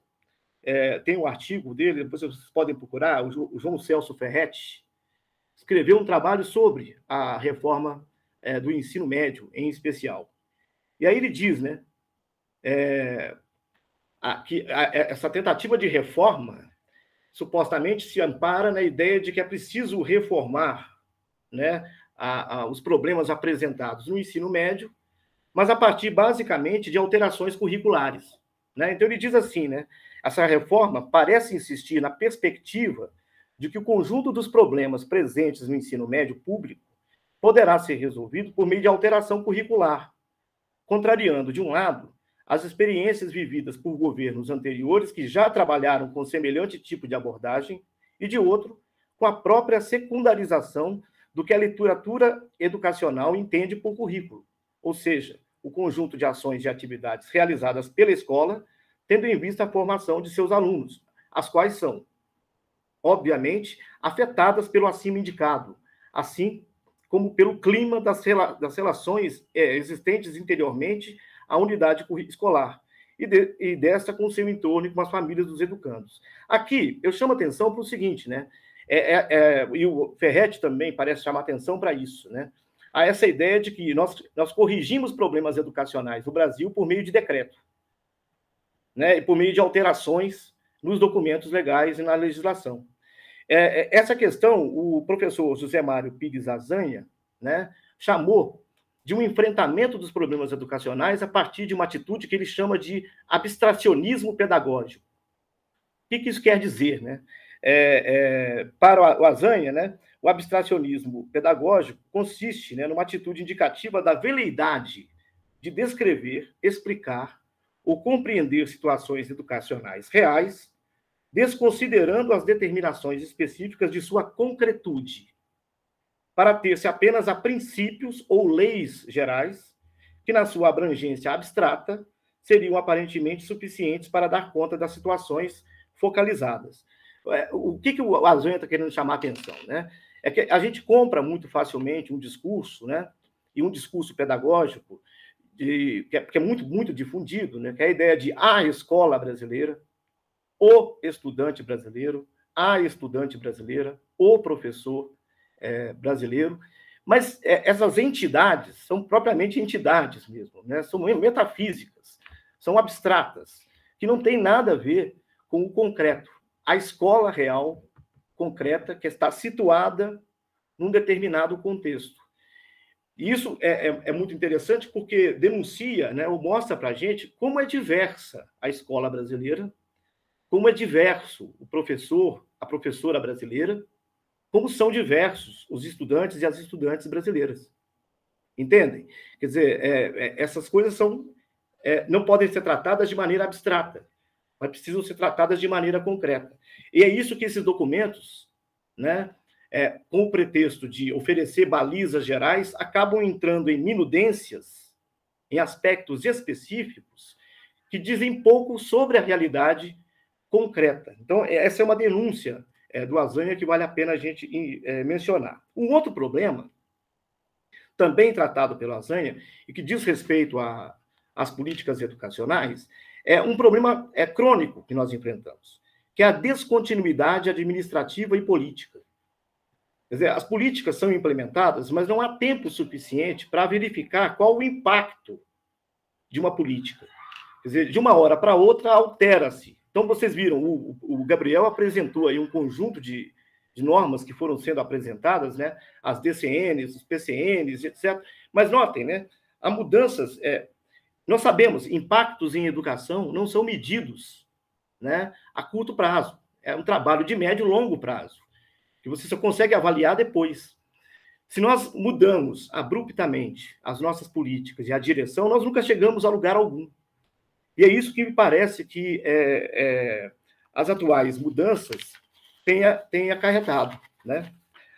tem um artigo dele, depois vocês podem procurar, o João Celso Ferretti, escreveu um trabalho sobre a reforma do ensino médio, em especial. E aí ele diz, né, que essa tentativa de reforma supostamente se ampara na ideia de que é preciso reformar, né, os problemas apresentados no ensino médio, mas a partir, basicamente, de alterações curriculares, né? Então, ele diz assim, né, essa reforma parece insistir na perspectiva de que o conjunto dos problemas presentes no ensino médio público poderá ser resolvido por meio de alteração curricular, contrariando, de um lado, as experiências vividas por governos anteriores que já trabalharam com semelhante tipo de abordagem, e, de outro, com a própria secundarização do que a literatura educacional entende por currículo, ou seja, o conjunto de ações e atividades realizadas pela escola, tendo em vista a formação de seus alunos, as quais são, obviamente, afetadas pelo acima indicado, assim como pelo clima das relações existentes interiormente à unidade escolar, e desta com seu entorno e com as famílias dos educandos. Aqui, eu chamo atenção para o seguinte, né? E o Ferretti também parece chamar atenção para isso, né? Há essa ideia de que nós corrigimos problemas educacionais no Brasil por meio de decreto, né? E por meio de alterações nos documentos legais e na legislação. Essa questão, o professor José Mário Pires Azanha, né, chamou de um enfrentamento dos problemas educacionais a partir de uma atitude que ele chama de abstracionismo pedagógico. O que isso quer dizer, né? Para o Azanha, né, o abstracionismo pedagógico consiste, né, numa atitude indicativa da veleidade de descrever, explicar ou compreender situações educacionais reais, desconsiderando as determinações específicas de sua concretude, para ter-se apenas a princípios ou leis gerais, que, na sua abrangência abstrata, seriam aparentemente suficientes para dar conta das situações focalizadas. O que o Azanha está querendo chamar a atenção, né? É que a gente compra muito facilmente um discurso, né? E um discurso pedagógico que é muito, muito difundido, né? Que é a ideia de a escola brasileira, o estudante brasileiro, a estudante brasileira, o professor brasileiro. Mas essas entidades são propriamente entidades mesmo, né? São metafísicas, são abstratas, que não tem nada a ver com o concreto. A escola real, concreta, que está situada num determinado contexto. E isso é muito interessante porque denuncia, né, ou mostra para a gente como é diversa a escola brasileira, como é diverso o professor, a professora brasileira, como são diversos os estudantes e as estudantes brasileiras. Entendem? Quer dizer, essas coisas não podem ser tratadas de maneira abstrata, mas precisam ser tratadas de maneira concreta. E é isso que esses documentos, né, com o pretexto de oferecer balizas gerais, acabam entrando em minudências, em aspectos específicos, que dizem pouco sobre a realidade concreta. Então, essa é uma denúncia do Azanha que vale a pena a gente mencionar. Um outro problema, também tratado pelo Azanha, e que diz respeito às políticas educacionais, é um problema crônico que nós enfrentamos, que é a descontinuidade administrativa e política. Quer dizer, as políticas são implementadas, mas não há tempo suficiente para verificar qual o impacto de uma política. Quer dizer, de uma hora para outra, altera-se. Então, vocês viram, o Gabriel apresentou aí um conjunto de normas que foram sendo apresentadas, né? As DCNs, os PCNs, etc. Mas notem, né? Há mudanças. Nós sabemos, impactos em educação não são medidos, né, a curto prazo. É um trabalho de médio e longo prazo, que você só consegue avaliar depois. Se nós mudamos abruptamente as nossas políticas e a direção, nós nunca chegamos a lugar algum. E é isso que me parece que as atuais mudanças têm acarretado, né?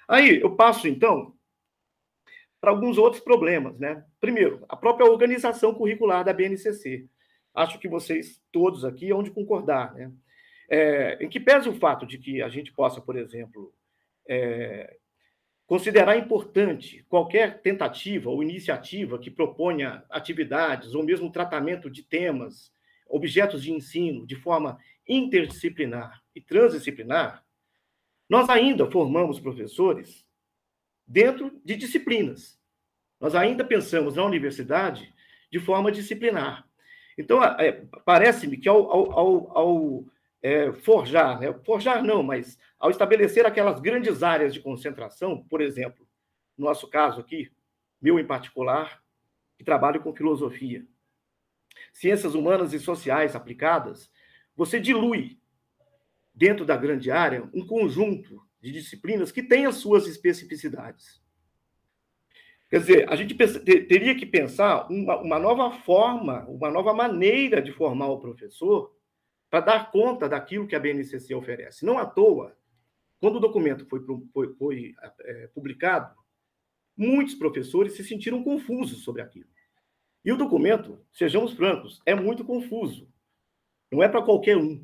Aí eu passo, então, para alguns outros problemas, né? Primeiro, a própria organização curricular da BNCC. acho que vocês todos aqui hão de concordar, né? Em que pese o fato de que a gente possa, por exemplo, considerar importante qualquer tentativa ou iniciativa que proponha atividades ou mesmo tratamento de temas, objetos de ensino de forma interdisciplinar e transdisciplinar, nós ainda formamos professores dentro de disciplinas. Nós ainda pensamos na universidade de forma disciplinar. Então, parece-me que ao forjar, né? Forjar não, mas ao estabelecer aquelas grandes áreas de concentração, por exemplo, no nosso caso aqui, meu em particular, que trabalho com filosofia, ciências humanas e sociais aplicadas, você dilui dentro da grande área um conjunto de disciplinas que têm as suas especificidades. Quer dizer, a gente teria que pensar uma nova forma, uma nova maneira de formar o professor para dar conta daquilo que a BNCC oferece. Não à toa, quando o documento foi publicado, muitos professores se sentiram confusos sobre aquilo. E o documento, sejamos francos, é muito confuso. Não é para qualquer um,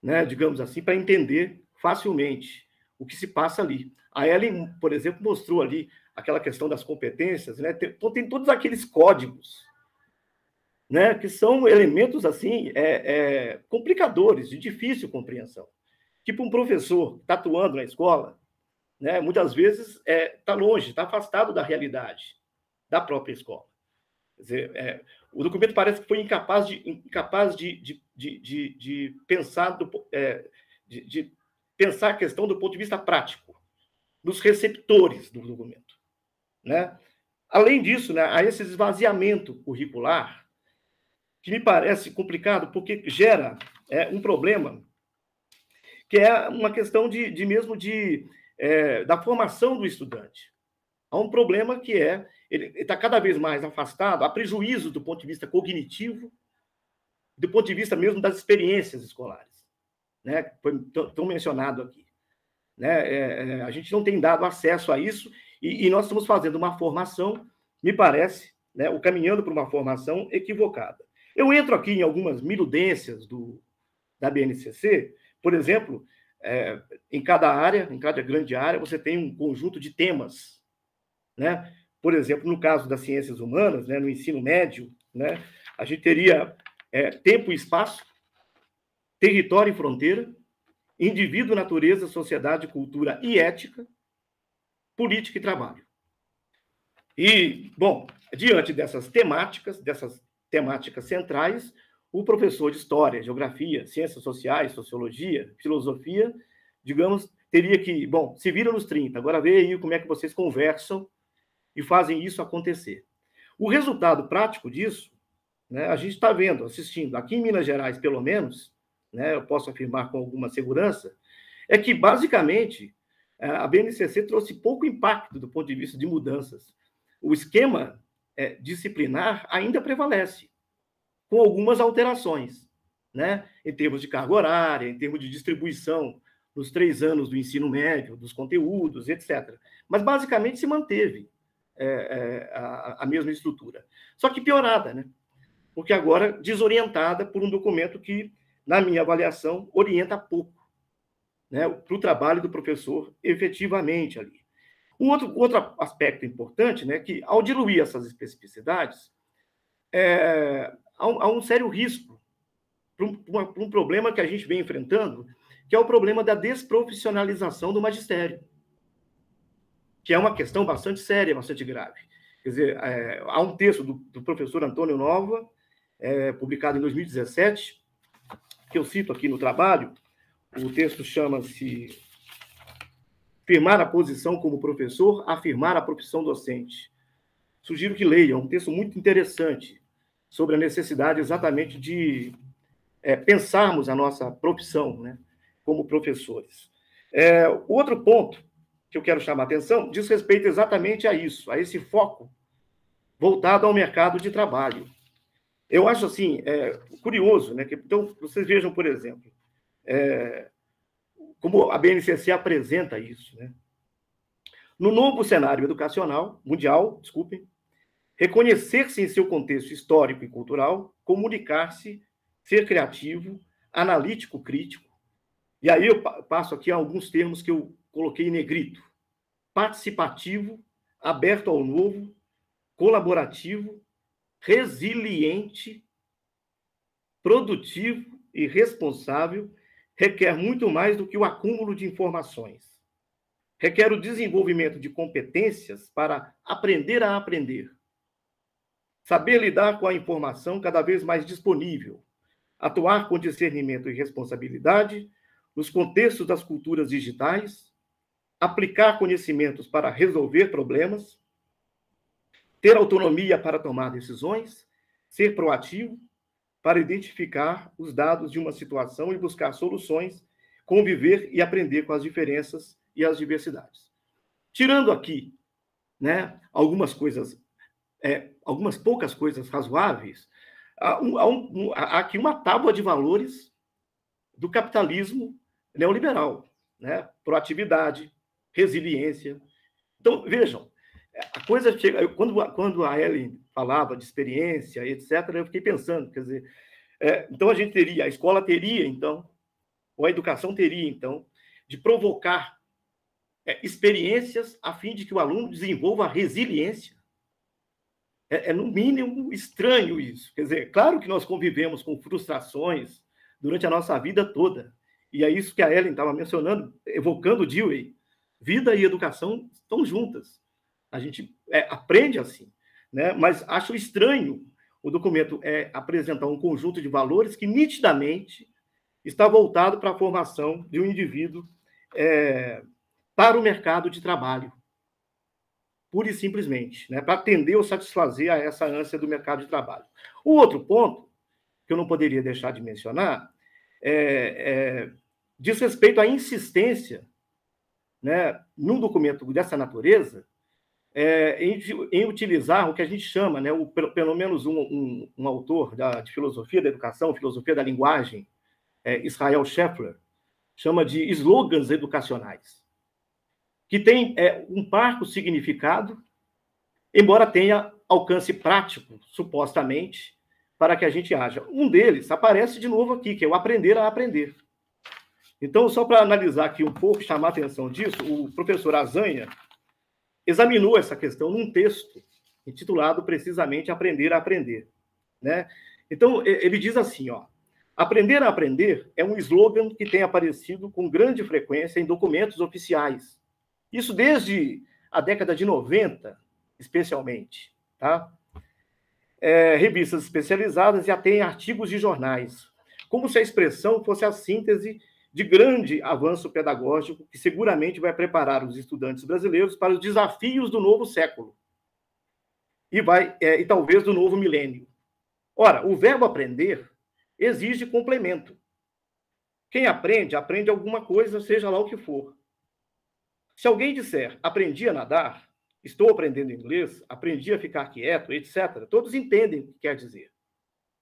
né, digamos assim, para entender facilmente o que se passa ali. A Ellen, por exemplo, mostrou ali aquela questão das competências, né? Tem todos aqueles códigos, né, que são elementos assim complicadores, de difícil compreensão. Tipo um professor que está atuando na escola, né, muitas vezes está longe, está afastado da realidade da própria escola. Quer dizer, o documento parece que foi incapaz de pensar de pensar a questão do ponto de vista prático, dos receptores do documento, né? Além disso, né, há esse esvaziamento curricular que me parece complicado, porque gera um problema, que é uma questão da formação do estudante. Há um problema que ele está cada vez mais afastado, a prejuízo do ponto de vista cognitivo, do ponto de vista mesmo das experiências escolares, né? Foi tão mencionado aqui, né? A gente não tem dado acesso a isso e nós estamos fazendo uma formação, me parece, né, ou caminhando para uma formação equivocada. Eu entro aqui em algumas minudências da BNCC, por exemplo, em cada área, em cada grande área, você tem um conjunto de temas, né? Por exemplo, no caso das ciências humanas, né, no ensino médio, né, a gente teria tempo e espaço, território e fronteira, indivíduo, natureza, sociedade, cultura e ética, política e trabalho. E, bom, diante dessas temáticas centrais, o professor de história, geografia, ciências sociais, sociologia, filosofia, digamos, teria que, bom, se vira nos 30, agora vê aí como é que vocês conversam e fazem isso acontecer. O resultado prático disso, né, a gente está vendo, assistindo, aqui em Minas Gerais, pelo menos, né, eu posso afirmar com alguma segurança, é que, basicamente, a BNCC trouxe pouco impacto do ponto de vista de mudanças. O esquema disciplinar ainda prevalece, com algumas alterações, né, em termos de carga horária, em termos de distribuição nos 3 anos do ensino médio, dos conteúdos, etc. Mas, basicamente, se manteve a mesma estrutura. Só que piorada, né? Porque agora desorientada por um documento que, na minha avaliação, orienta pouco, né, para o trabalho do professor efetivamente ali. Outro aspecto importante, né, que ao diluir essas especificidades, há um sério risco para um problema que a gente vem enfrentando, que é o problema da desprofissionalização do magistério, que é uma questão bastante séria, bastante grave. Quer dizer, há um texto do professor Antônio Nova, publicado em 2017, que eu cito aqui no trabalho. O texto chama-se Firmar a posição como professor, afirmar a profissão docente. Sugiro que leiam, é um texto muito interessante sobre a necessidade exatamente de pensarmos a nossa profissão, né, como professores. Outro ponto que eu quero chamar a atenção diz respeito exatamente a isso, a esse foco voltado ao mercado de trabalho. Eu acho, assim, curioso, né? Então, vocês vejam, por exemplo, como a BNCC apresenta isso, né? No novo cenário educacional, mundial, desculpem, reconhecer-se em seu contexto histórico e cultural, comunicar-se, ser criativo, analítico, crítico. E aí eu passo aqui alguns termos que eu coloquei em negrito: participativo, aberto ao novo, colaborativo, resiliente, produtivo e responsável. Requer muito mais do que o acúmulo de informações. Requer o desenvolvimento de competências para aprender a aprender. Saber lidar com a informação cada vez mais disponível. Atuar com discernimento e responsabilidade nos contextos das culturas digitais. Aplicar conhecimentos para resolver problemas. Ter autonomia para tomar decisões. Ser proativo para identificar os dados de uma situação e buscar soluções, conviver e aprender com as diferenças e as diversidades. Tirando aqui, né, algumas poucas coisas razoáveis, há aqui uma tábua de valores do capitalismo neoliberal, né? Proatividade, resiliência. Então, vejam, a coisa chega... Quando a Ellen falava de experiência, etc., eu fiquei pensando, quer dizer, então a escola teria, então, ou a educação teria, então, de provocar experiências a fim de que o aluno desenvolva a resiliência. No mínimo, estranho isso. Quer dizer, claro que nós convivemos com frustrações durante a nossa vida toda, e é isso que a Ellen estava mencionando, evocando o Dewey. Vida e educação estão juntas. A gente aprende assim, né? Mas acho estranho o documento apresentar um conjunto de valores que nitidamente está voltado para a formação de um indivíduo para o mercado de trabalho, pura e simplesmente, né? Para atender ou satisfazer a essa ânsia do mercado de trabalho. O outro ponto, que eu não poderia deixar de mencionar, diz respeito à insistência, né, num documento dessa natureza, em utilizar o que a gente chama, né, pelo menos um autor de filosofia da educação, filosofia da linguagem, Israel Scheffler, chama de slogans educacionais, que tem um parco significado, embora tenha alcance prático, supostamente, para que a gente haja. Um deles aparece de novo aqui, que é o aprender a aprender. Então, só para analisar aqui um pouco, chamar a atenção disso, o professor Azanha examinou essa questão num texto intitulado precisamente Aprender a Aprender, né? Então, ele diz assim, ó: aprender a aprender é um slogan que tem aparecido com grande frequência em documentos oficiais. Isso desde a década de 90, especialmente, tá? Revistas especializadas e até em artigos de jornais, como se a expressão fosse a síntese de grande avanço pedagógico que seguramente vai preparar os estudantes brasileiros para os desafios do novo século e talvez do novo milênio. Ora, o verbo aprender exige complemento. Quem aprende, aprende alguma coisa, seja lá o que for. Se alguém disser, aprendi a nadar, estou aprendendo inglês, aprendi a ficar quieto, etc., todos entendem o que quer dizer.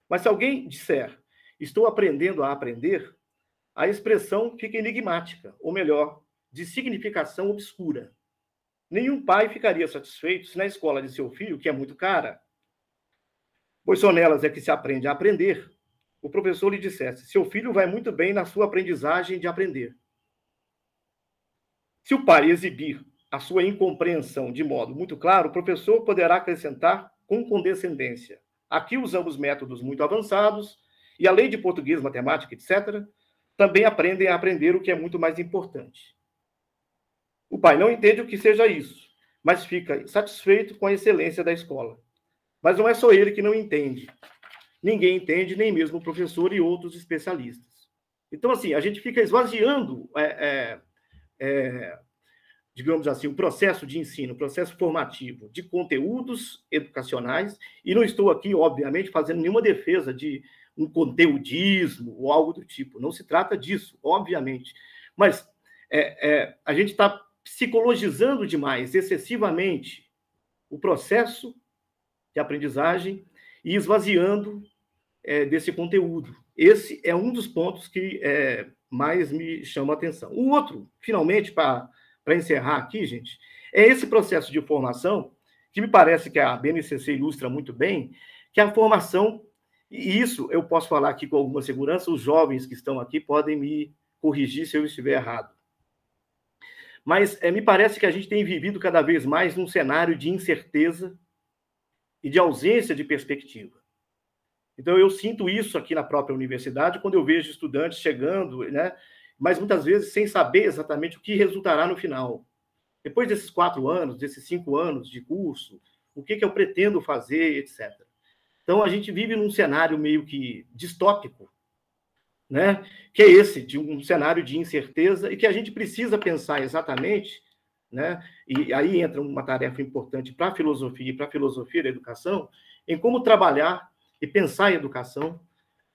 Mas se alguém disser, estou aprendendo a aprender, a expressão fica enigmática, ou melhor, de significação obscura. Nenhum pai ficaria satisfeito se na escola de seu filho, que é muito cara, pois só nelas é que se aprende a aprender, o professor lhe dissesse, seu filho vai muito bem na sua aprendizagem de aprender. Se o pai exibir a sua incompreensão de modo muito claro, o professor poderá acrescentar com condescendência. Aqui usamos métodos muito avançados, e além de português, matemática, etc., também aprendem a aprender o que é muito mais importante. O pai não entende o que seja isso, mas fica satisfeito com a excelência da escola. Mas não é só ele que não entende. Ninguém entende, nem mesmo o professor e outros especialistas. Então, assim, a gente fica esvaziando, digamos assim, o processo de ensino, o processo formativo de conteúdos educacionais, e não estou aqui, obviamente, fazendo nenhuma defesa de um conteudismo ou algo do tipo. Não se trata disso, obviamente. Mas a gente está psicologizando demais, excessivamente, o processo de aprendizagem e esvaziando desse conteúdo. Esse é um dos pontos que mais me chama a atenção. O outro, finalmente, para encerrar aqui, gente, é esse processo de formação que me parece que a BNCC ilustra muito bem, que a formação, e isso eu posso falar aqui com alguma segurança, os jovens que estão aqui podem me corrigir se eu estiver errado. Mas me parece que a gente tem vivido cada vez mais num cenário de incerteza e de ausência de perspectiva. Então, eu sinto isso aqui na própria universidade, quando eu vejo estudantes chegando, né, mas muitas vezes sem saber exatamente o que resultará no final. Depois desses 4 anos, desses 5 anos de curso, o que eu pretendo fazer, etc. Então, a gente vive num cenário meio que distópico, né? Que é esse, de um cenário de incerteza, e que a gente precisa pensar exatamente, né? E aí entra uma tarefa importante para a filosofia e para a filosofia da educação, em como trabalhar e pensar a educação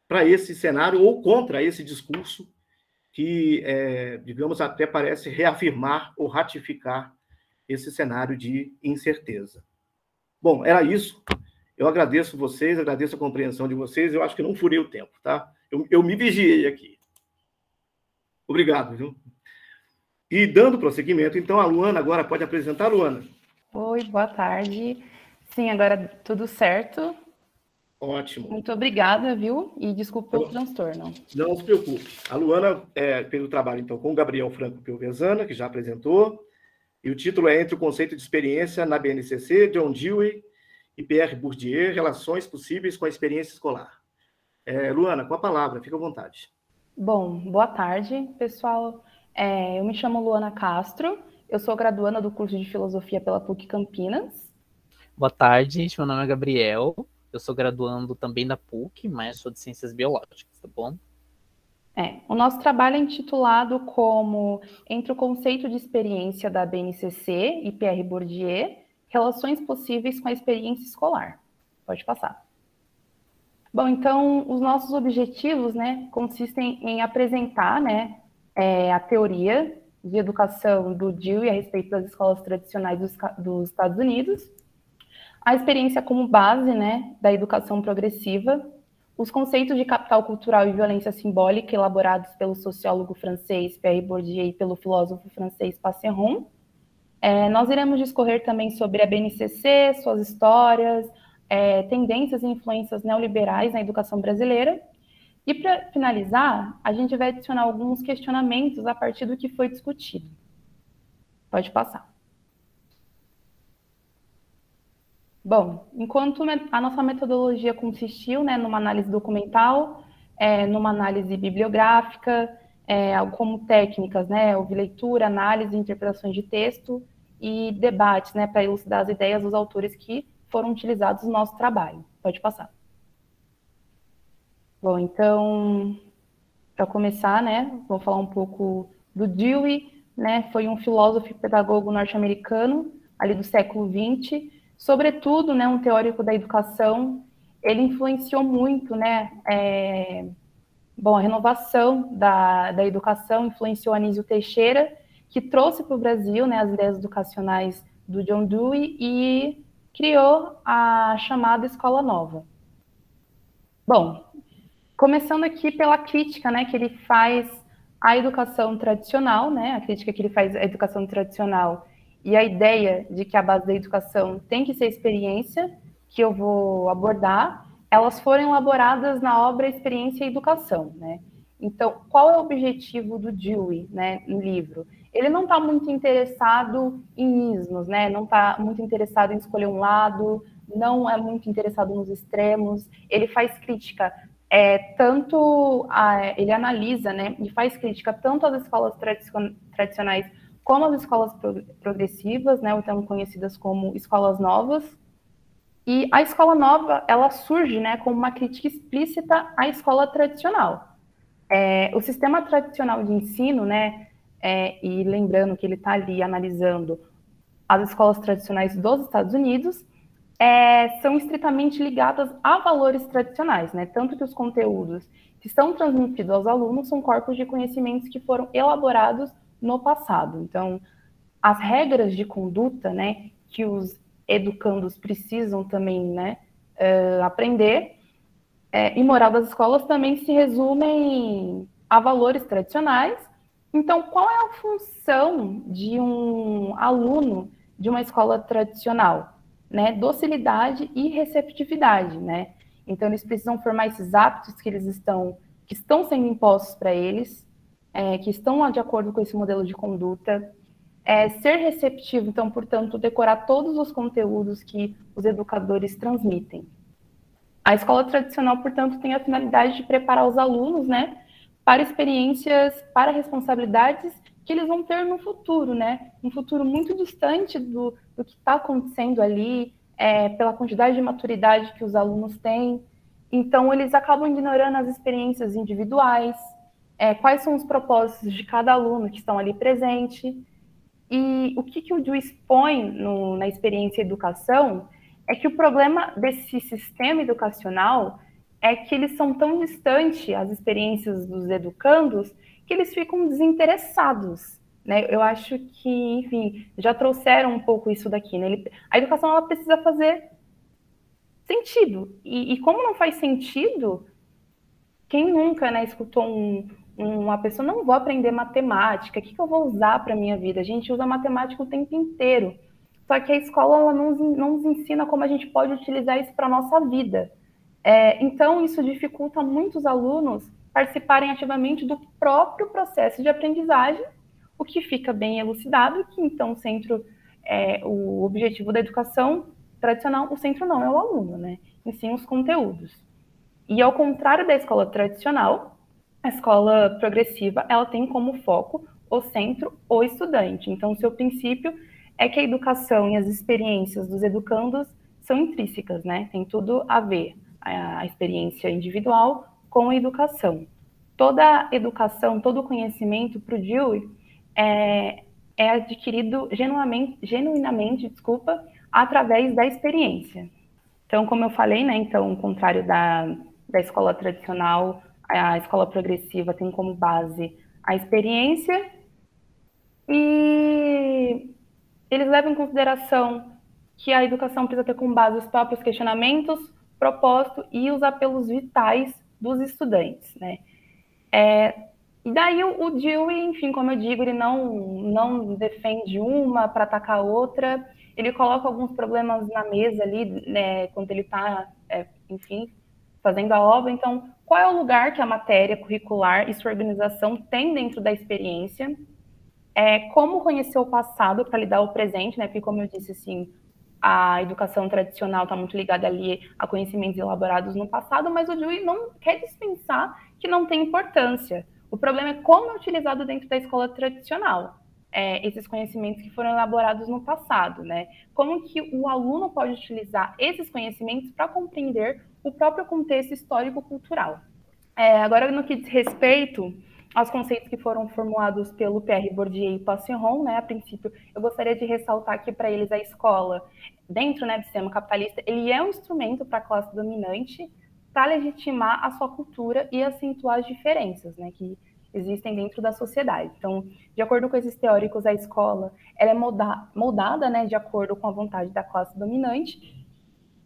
para esse cenário ou contra esse discurso que, digamos, até parece reafirmar ou ratificar esse cenário de incerteza. Bom, era isso. Eu agradeço vocês, agradeço a compreensão de vocês. Eu acho que não furei o tempo, tá? Eu me vigiei aqui. Obrigado, viu? E dando prosseguimento, então, a Luana agora pode apresentar, Luana. Oi, boa tarde. Sim, agora tudo certo. Ótimo. Muito obrigada, viu? E desculpa pelo transtorno. Não se preocupe. A Luana fez o trabalho, então, com o Gabriel Franco Piovesana, que já apresentou, e o título é Entre o Conceito de Experiência na BNCC, John Dewey e Pierre Bourdieu, Relações Possíveis com a Experiência Escolar. Luana, com a palavra, fica à vontade. Bom, boa tarde, pessoal. Eu me chamo Luana Castro, eu sou graduanda do curso de Filosofia pela PUC Campinas. Boa tarde, meu nome é Gabriel, eu sou graduando também da PUC, mas sou de Ciências Biológicas, tá bom? O nosso trabalho é intitulado como Entre o Conceito de Experiência da BNCC e Pierre Bourdieu, Relações Possíveis com a Experiência Escolar. Pode passar. Bom, então, os nossos objetivos, né, consistem em apresentar, né, a teoria de educação do Dewey a respeito das escolas tradicionais dos Estados Unidos, a experiência como base, né, da educação progressiva, os conceitos de capital cultural e violência simbólica elaborados pelo sociólogo francês Pierre Bourdieu e pelo filósofo francês Passeron. Nós iremos discorrer também sobre a BNCC, suas histórias, tendências e influências neoliberais na educação brasileira. E, para finalizar, a gente vai adicionar alguns questionamentos a partir do que foi discutido. Pode passar. Bom, enquanto a nossa metodologia consistiu, né, numa análise documental, numa análise bibliográfica, como técnicas, né, houve leitura, análise, interpretações de texto e debates, né, para elucidar as ideias dos autores que foram utilizados no nosso trabalho. Pode passar. Bom, então, para começar, né, vou falar um pouco do Dewey, né, foi um filósofo e pedagogo norte-americano, ali do século XX, sobretudo, né, um teórico da educação. Ele influenciou muito, né, a renovação da educação, influenciou Anísio Teixeira, que trouxe para o Brasil, né, as ideias educacionais do John Dewey e criou a chamada Escola Nova. Bom, começando aqui pela crítica, né, que ele faz à educação tradicional, né, a crítica que ele faz à educação tradicional e a ideia de que a base da educação tem que ser experiência, que eu vou abordar, elas foram elaboradas na obra Experiência e Educação, né? Então, qual é o objetivo do Dewey, né, no livro? Ele não está muito interessado em ismos, né? Não está muito interessado em escolher um lado, não é muito interessado nos extremos. Ele faz crítica, ele analisa, né, e faz crítica tanto às escolas tradicionais como às escolas progressivas, né, então conhecidas como escolas novas. E a escola nova, ela surge, né, como uma crítica explícita à escola tradicional. O sistema tradicional de ensino, né, e lembrando que ele está ali analisando as escolas tradicionais dos Estados Unidos, são estritamente ligadas a valores tradicionais, né? Tanto que os conteúdos que são transmitidos aos alunos são corpos de conhecimentos que foram elaborados no passado. Então, as regras de conduta, né, que os educandos precisam também, né, aprender, e moral das escolas também se resumem a valores tradicionais. Então, qual é a função de um aluno de uma escola tradicional? né, docilidade e receptividade, né? Então, eles precisam formar esses hábitos que estão sendo impostos para eles, que estão de acordo com esse modelo de conduta, ser receptivo, então, portanto, decorar todos os conteúdos que os educadores transmitem. A escola tradicional, portanto, tem a finalidade de preparar os alunos, né, para experiências, para responsabilidades que eles vão ter no futuro, né? Um futuro muito distante do que está acontecendo ali, pela quantidade de maturidade que os alunos têm. Então, eles acabam ignorando as experiências individuais, quais são os propósitos de cada aluno que estão ali presente. E o que o Dewey expõe na experiência educação é que o problema desse sistema educacional é que eles são tão distantes, as experiências dos educandos, que eles ficam desinteressados, né? Eu acho que, enfim, já trouxeram um pouco isso daqui, né? A educação, ela precisa fazer sentido. E como não faz sentido, quem nunca, né, escutou uma pessoa, não vou aprender matemática, o que eu vou usar para a minha vida? A gente usa matemática o tempo inteiro. Só que a escola, ela não nos ensina como a gente pode utilizar isso para a nossa vida. Então, isso dificulta muitos alunos participarem ativamente do próprio processo de aprendizagem, o que fica bem elucidado, que então o objetivo da educação tradicional, o centro não é o aluno, né? E sim os conteúdos. E ao contrário da escola tradicional, a escola progressiva, ela tem como foco o centro, o estudante. Então, o seu princípio é que a educação e as experiências dos educandos são intrínsecas, né? Tem tudo a ver, a experiência individual com a educação. Toda educação, todo conhecimento para o Dewey é adquirido genuinamente, através da experiência. Então, como eu falei, né? Então, ao contrário da escola tradicional, a escola progressiva tem como base a experiência e eles levam em consideração que a educação precisa ter como base os próprios questionamentos, propósito e os apelos vitais dos estudantes, né? E daí o Dewey, enfim, como eu digo, ele não defende uma para atacar a outra, ele coloca alguns problemas na mesa ali, né, quando ele está, enfim, fazendo a obra. Então, qual é o lugar que a matéria curricular e sua organização tem dentro da experiência? Como conhecer o passado para lidar o presente, né? Porque, como eu disse, assim, a educação tradicional está muito ligada ali a conhecimentos elaborados no passado, mas o Dewey não quer dispensar que não tem importância. O problema é como é utilizado dentro da escola tradicional, esses conhecimentos que foram elaborados no passado, né? Como que o aluno pode utilizar esses conhecimentos para compreender o próprio contexto histórico-cultural. Agora, no que diz respeito aos conceitos que foram formulados pelo Pierre Bourdieu e Passeron, né, a princípio, eu gostaria de ressaltar que para eles a escola, dentro, né, do sistema capitalista, ele é um instrumento para a classe dominante para legitimar a sua cultura e acentuar as diferenças, né, que existem dentro da sociedade. Então, de acordo com esses teóricos, a escola ela é moldada, né, de acordo com a vontade da classe dominante.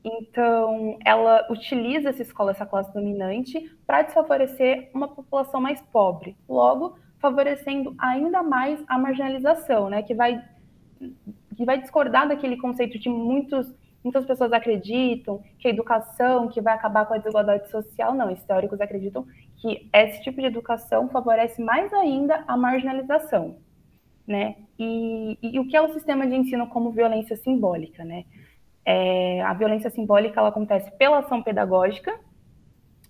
Então, ela utiliza essa classe dominante, para desfavorecer uma população mais pobre, logo favorecendo ainda mais a marginalização, né, que vai discordar daquele conceito de muitas pessoas acreditam que a educação que vai acabar com a desigualdade social. Não, os teóricos acreditam que esse tipo de educação favorece mais ainda a marginalização, né? E o que é o sistema de ensino como violência simbólica, né? A violência simbólica ela acontece pela ação pedagógica,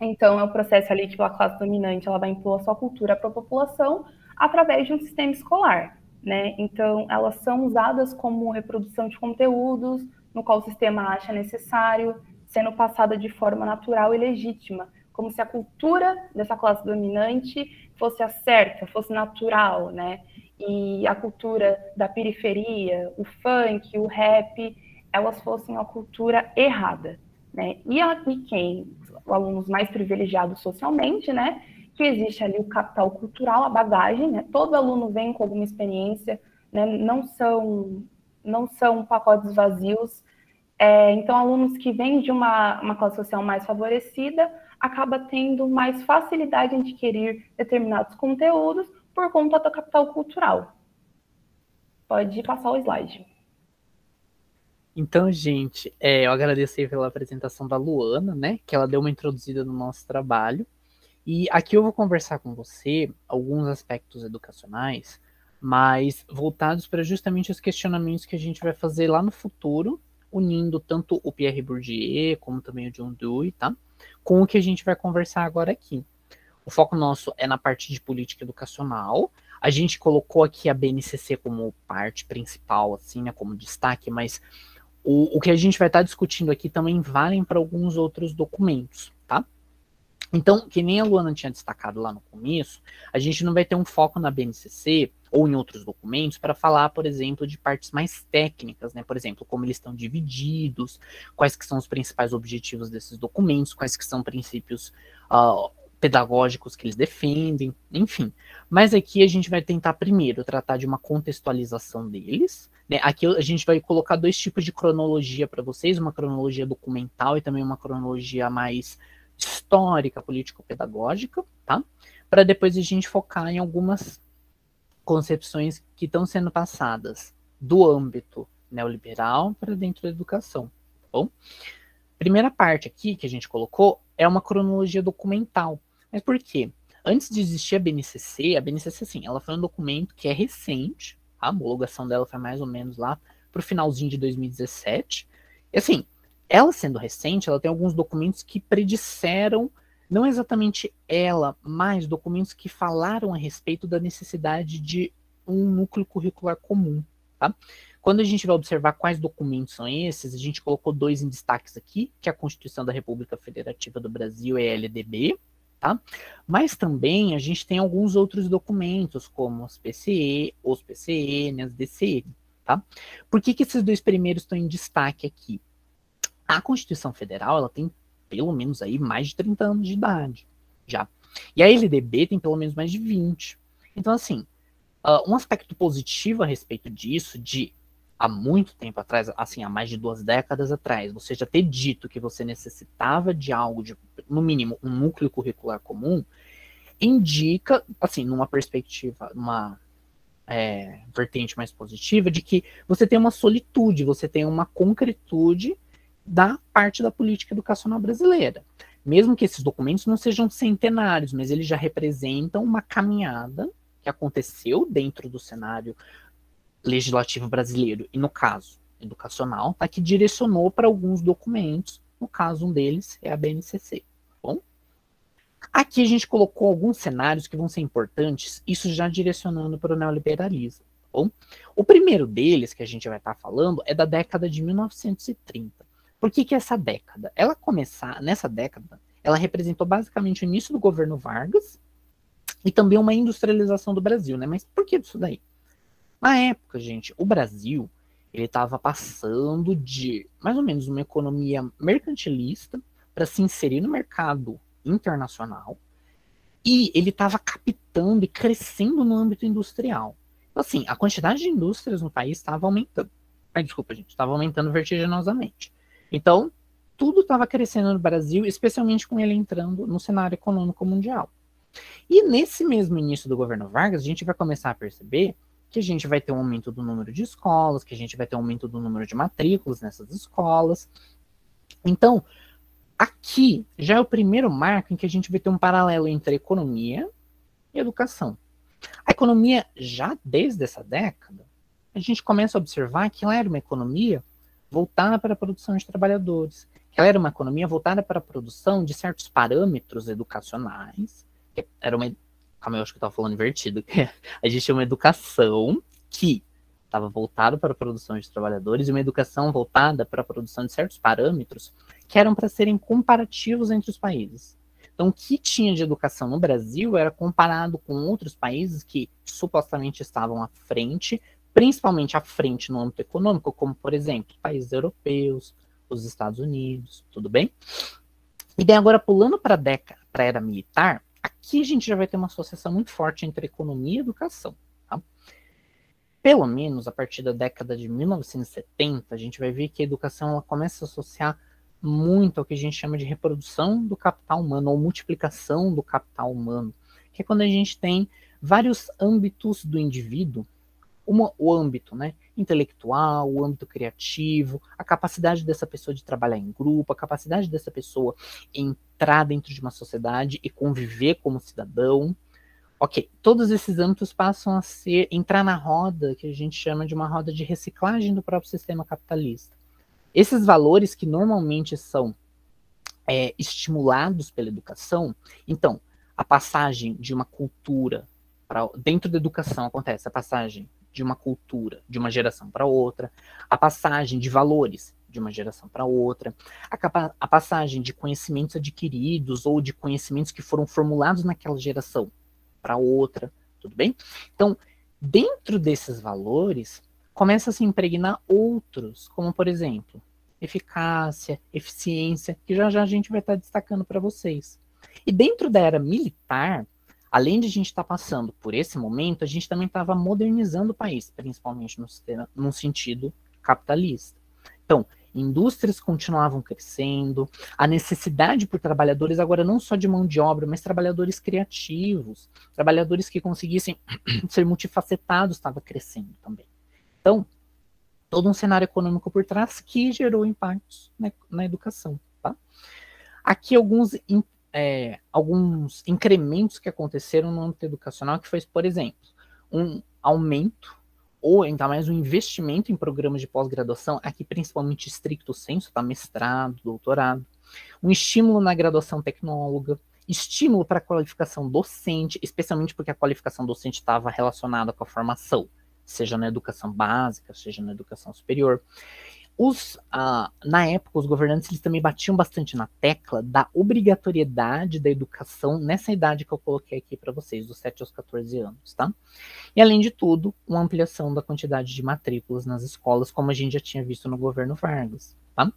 então é o processo ali que a classe dominante ela vai impor a sua cultura para a população através de um sistema escolar, né? Então elas são usadas como reprodução de conteúdos no qual o sistema acha necessário, sendo passada de forma natural e legítima, como se a cultura dessa classe dominante fosse a certa, fosse natural, né? E a cultura da periferia, o funk, o rap, elas fossem a cultura errada, né? E quem? Os alunos mais privilegiados socialmente, né? Que existe ali o capital cultural, a bagagem, né? Todo aluno vem com alguma experiência, né? Não são pacotes vazios. Então, alunos que vêm de uma classe social mais favorecida acaba tendo mais facilidade em adquirir determinados conteúdos por conta do capital cultural. Pode passar o slide. Então, gente, eu agradeço aí pela apresentação da Luana, né? Que ela deu uma introduzida no nosso trabalho. E aqui eu vou conversar com você alguns aspectos educacionais, mas voltados para justamente os questionamentos que a gente vai fazer lá no futuro, unindo tanto o Pierre Bourdieu como também o John Dewey, tá? Com o que a gente vai conversar agora aqui. O foco nosso é na parte de política educacional. A gente colocou aqui a BNCC como parte principal, assim, né, como destaque, mas o que a gente vai estar discutindo aqui também valem para alguns outros documentos, tá? Então, que nem a Luana tinha destacado lá no começo, a gente não vai ter um foco na BNCC ou em outros documentos para falar, por exemplo, de partes mais técnicas, né? Por exemplo, como eles estão divididos, quais que são os principais objetivos desses documentos, quais que são princípios pedagógicos que eles defendem, enfim. Mas aqui a gente vai tentar primeiro tratar de uma contextualização deles, né? Aqui a gente vai colocar dois tipos de cronologia para vocês, uma cronologia documental e também uma cronologia mais histórica, político-pedagógica, tá? Para depois a gente focar em algumas concepções que estão sendo passadas do âmbito neoliberal para dentro da educação, tá bom? Primeira parte aqui que a gente colocou é uma cronologia documental. Mas por quê? Antes de existir a BNCC, assim, ela foi um documento que é recente, a homologação dela foi mais ou menos lá para o finalzinho de 2017. E assim, ela sendo recente, ela tem alguns documentos que predisseram, não exatamente ela, mas documentos que falaram a respeito da necessidade de um núcleo curricular comum, tá? Quando a gente vai observar quais documentos são esses, a gente colocou dois em destaques aqui, que é a Constituição da República Federativa do Brasil e a LDB, tá? Mas também a gente tem alguns outros documentos, como os PCE, os PCN, as DCE, tá? Por que esses dois primeiros estão em destaque aqui? A Constituição Federal, ela tem pelo menos aí mais de 30 anos de idade, já. E a LDB tem pelo menos mais de 20. Então, assim, um aspecto positivo a respeito disso, de há muito tempo atrás, assim, há mais de 2 décadas atrás, você já ter dito que você necessitava de algo, de, no mínimo, um núcleo curricular comum, indica, assim, numa perspectiva, numa vertente mais positiva, de que você tem uma solitude, você tem uma concretude da parte da política educacional brasileira. Mesmo que esses documentos não sejam centenários, mas eles já representam uma caminhada que aconteceu dentro do cenário legislativo brasileiro, e no caso educacional, tá, que direcionou para alguns documentos, no caso um deles é a BNCC, tá bom? Aqui a gente colocou alguns cenários que vão ser importantes, isso já direcionando para o neoliberalismo, tá bom? O primeiro deles que a gente vai estar falando é da década de 1930. Por que essa década? Nessa década, ela representou basicamente o início do governo Vargas e também uma industrialização do Brasil, né? Mas por que isso daí? Na época, gente, o Brasil, ele estava passando de mais ou menos uma economia mercantilista para se inserir no mercado internacional, e ele estava captando e crescendo no âmbito industrial. Então, assim, a quantidade de indústrias no país estava aumentando. Estava aumentando vertiginosamente. Então, tudo estava crescendo no Brasil, especialmente com ele entrando no cenário econômico mundial. E nesse mesmo início do governo Vargas, a gente vai começar a perceber que a gente vai ter um aumento do número de escolas, que a gente vai ter um aumento do número de matrículas nessas escolas. Então, aqui já é o primeiro marco em que a gente vai ter um paralelo entre economia e educação. A economia, já desde essa década, a gente começa a observar que ela era uma economia voltada para a produção de trabalhadores, que ela era uma economia voltada para a produção de certos parâmetros educacionais, que era uma... Calma, eu acho que eu estava falando invertido. A gente tinha uma educação que estava voltada para a produção de trabalhadores e uma educação voltada para a produção de certos parâmetros que eram para serem comparativos entre os países. Então, o que tinha de educação no Brasil era comparado com outros países que supostamente estavam à frente, principalmente à frente no âmbito econômico, como, por exemplo, países europeus, os Estados Unidos, tudo bem? E daí agora, pulando para a era militar, aqui a gente já vai ter uma associação muito forte entre economia e educação. Tá? Pelo menos a partir da década de 1970, a gente vai ver que a educação ela começa a associar muito ao que a gente chama de reprodução do capital humano, ou multiplicação do capital humano, que é quando a gente tem vários âmbitos do indivíduo o âmbito, né, intelectual, o âmbito criativo, a capacidade dessa pessoa de trabalhar em grupo, a capacidade dessa pessoa entrar dentro de uma sociedade e conviver como cidadão. Ok, todos esses âmbitos passam a entrar na roda que a gente chama de uma roda de reciclagem do próprio sistema capitalista. Esses valores que normalmente são estimulados pela educação, então, a passagem de uma cultura dentro da educação acontece a passagem de uma cultura de uma geração para outra, a passagem de valores de uma geração para outra, a passagem de conhecimentos adquiridos ou de conhecimentos que foram formulados naquela geração para outra, tudo bem? Então, dentro desses valores, começa a se impregnar outros, como, por exemplo, eficácia, eficiência, que já já a gente vai estar destacando para vocês. E dentro da era militar, além de a gente estar passando por esse momento, a gente também estava modernizando o país, principalmente num sentido capitalista. Então, indústrias continuavam crescendo, a necessidade por trabalhadores agora não só de mão de obra, mas trabalhadores criativos, trabalhadores que conseguissem ser multifacetados estava crescendo também. Então, todo um cenário econômico por trás que gerou impactos na educação. Tá? Aqui alguns incrementos que aconteceram no âmbito educacional, que foi, por exemplo, um aumento ou ainda mais um investimento em programas de pós-graduação, aqui principalmente estricto sensu, tá? Mestrado, doutorado, um estímulo na graduação tecnóloga, estímulo para a qualificação docente, especialmente porque a qualificação docente estava relacionada com a formação, seja na educação básica, seja na educação superior. Na época, os governantes eles também batiam bastante na tecla da obrigatoriedade da educação nessa idade que eu coloquei aqui para vocês, dos 7 aos 14 anos, tá? E, além de tudo, uma ampliação da quantidade de matrículas nas escolas, como a gente já tinha visto no governo Vargas, tá?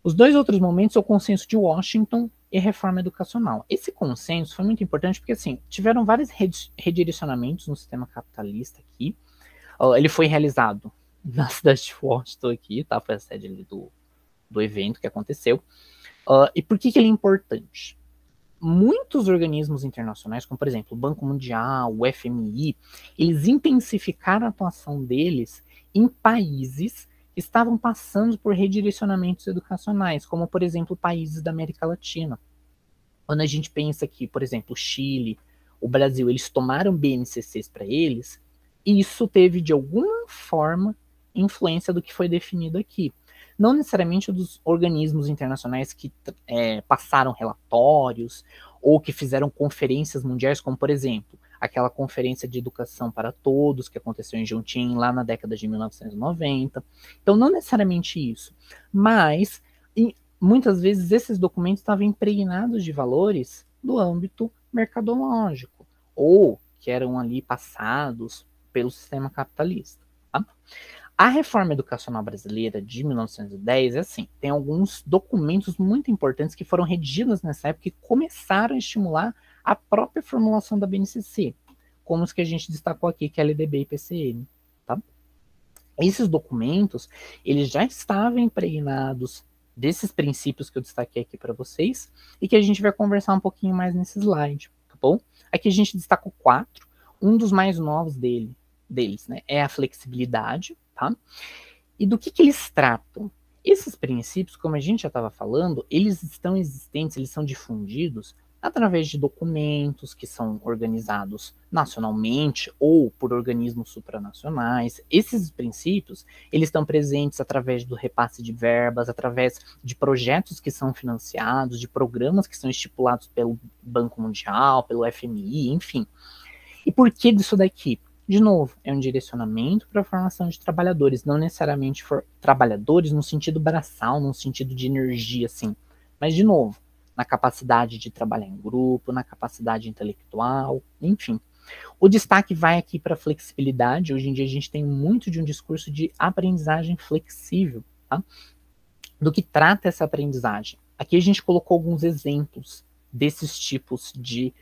Os dois outros momentos são o consenso de Washington e reforma educacional. Esse consenso foi muito importante porque, assim, tiveram vários redirecionamentos no sistema capitalista aqui. Ele foi realizado na cidade de Washington aqui, tá? Foi a sede ali do evento que aconteceu. E por que ele é importante? Muitos organismos internacionais, como por exemplo o Banco Mundial, o FMI, eles intensificaram a atuação deles em países que estavam passando por redirecionamentos educacionais, como por exemplo países da América Latina. Quando a gente pensa que, por exemplo, o Chile, o Brasil, eles tomaram BNCCs para eles, isso teve de alguma forma influência do que foi definido aqui. Não necessariamente dos organismos internacionais que passaram relatórios ou que fizeram conferências mundiais, como, por exemplo, aquela conferência de educação para todos que aconteceu em Juntin lá na década de 1990. Então, não necessariamente isso, mas muitas vezes esses documentos estavam impregnados de valores do âmbito mercadológico ou que eram ali passados pelo sistema capitalista. Tá? A reforma educacional brasileira de 1910 é assim, tem alguns documentos muito importantes que foram redigidos nessa época e começaram a estimular a própria formulação da BNCC, como os que a gente destacou aqui, que é LDB e PCN. Tá? Esses documentos, eles já estavam impregnados desses princípios que eu destaquei aqui para vocês e que a gente vai conversar um pouquinho mais nesse slide, tá bom? Aqui a gente destacou 4, um dos mais novos deles, né, é a flexibilidade, tá? E do que eles tratam? Esses princípios, como a gente já estava falando, eles estão existentes, eles são difundidos através de documentos que são organizados nacionalmente ou por organismos supranacionais. Esses princípios, eles estão presentes através do repasse de verbas, através de projetos que são financiados, de programas que são estipulados pelo Banco Mundial, pelo FMI, enfim. E por que disso daqui? De novo, é um direcionamento para a formação de trabalhadores, não necessariamente trabalhadores no sentido braçal, no sentido de energia, assim, mas, de novo, na capacidade de trabalhar em grupo, na capacidade intelectual, enfim. O destaque vai aqui para a flexibilidade. Hoje em dia a gente tem muito de um discurso de aprendizagem flexível, tá? Do que trata essa aprendizagem? Aqui a gente colocou alguns exemplos desses tipos de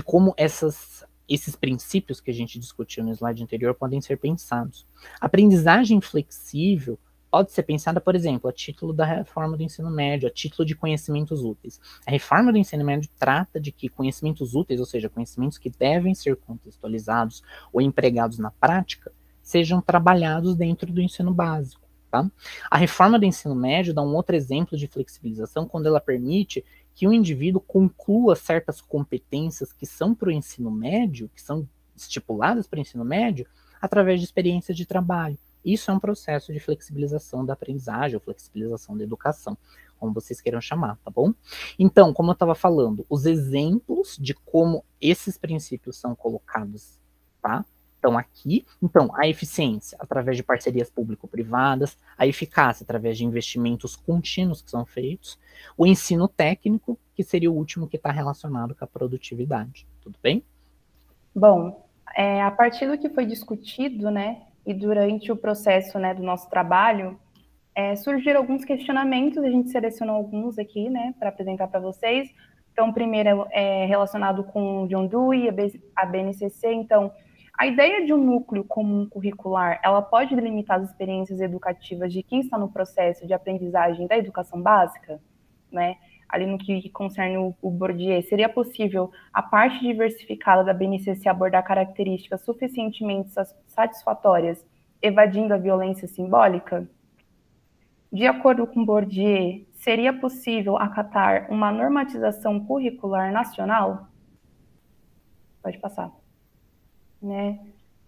como esses princípios que a gente discutiu no slide anterior podem ser pensados. A aprendizagem flexível pode ser pensada, por exemplo, a título da reforma do ensino médio, a título de conhecimentos úteis. A reforma do ensino médio trata de que conhecimentos úteis, ou seja, conhecimentos que devem ser contextualizados ou empregados na prática, sejam trabalhados dentro do ensino básico. Tá? A reforma do ensino médio dá um outro exemplo de flexibilização quando ela permite que o indivíduo conclua certas competências que são para o ensino médio, que são estipuladas para o ensino médio, através de experiências de trabalho. Isso é um processo de flexibilização da aprendizagem, ou flexibilização da educação, como vocês queiram chamar, tá bom? Então, como eu estava falando, os exemplos de como esses princípios são colocados, tá? Estão aqui. Então, a eficiência, através de parcerias público-privadas, a eficácia, através de investimentos contínuos que são feitos, o ensino técnico, que seria o último que está relacionado com a produtividade. Tudo bem? Bom, a partir do que foi discutido, né, e durante o processo, né, do nosso trabalho, surgiram alguns questionamentos, a gente selecionou alguns aqui, né, para apresentar para vocês. Então, o primeiro é relacionado com o John Dewey, a BNCC. Então, a ideia de um núcleo comum curricular, ela pode delimitar as experiências educativas de quem está no processo de aprendizagem da educação básica, né? Ali no que concerne o Bourdieu, seria possível a parte diversificada da BNCC abordar características suficientemente satisfatórias, evadindo a violência simbólica? De acordo com Bourdieu, seria possível acatar uma normatização curricular nacional? Pode passar. Né?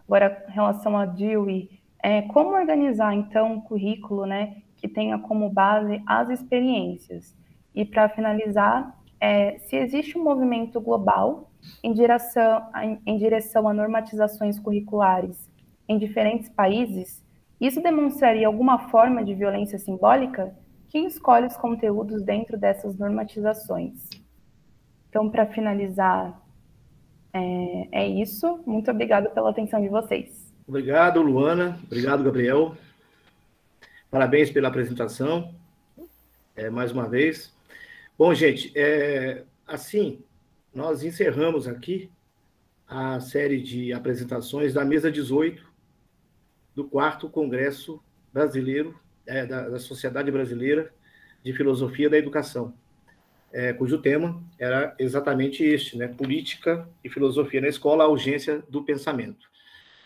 Agora, em relação a Dewey, como organizar, então, um currículo, né, que tenha como base as experiências? E, para finalizar, se existe um movimento global em direção a normatizações curriculares em diferentes países, isso demonstraria alguma forma de violência simbólica? Quem escolhe os conteúdos dentro dessas normatizações? Então, para finalizar, é isso. Muito obrigada pela atenção de vocês. Obrigado, Luana. Obrigado, Gabriel. Parabéns pela apresentação, mais uma vez. Bom, gente, assim, nós encerramos aqui a série de apresentações da mesa 18 do 4º Congresso Brasileiro, da Sociedade Brasileira de Filosofia da Educação, cujo tema era exatamente este, né? Política e filosofia na escola, a urgência do pensamento.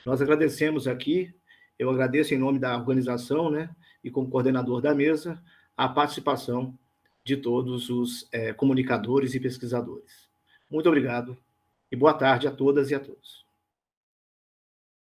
Nós agradecemos aqui, eu agradeço em nome da organização, né, e como coordenador da mesa, a participação de todos os comunicadores e pesquisadores. Muito obrigado e boa tarde a todas e a todos.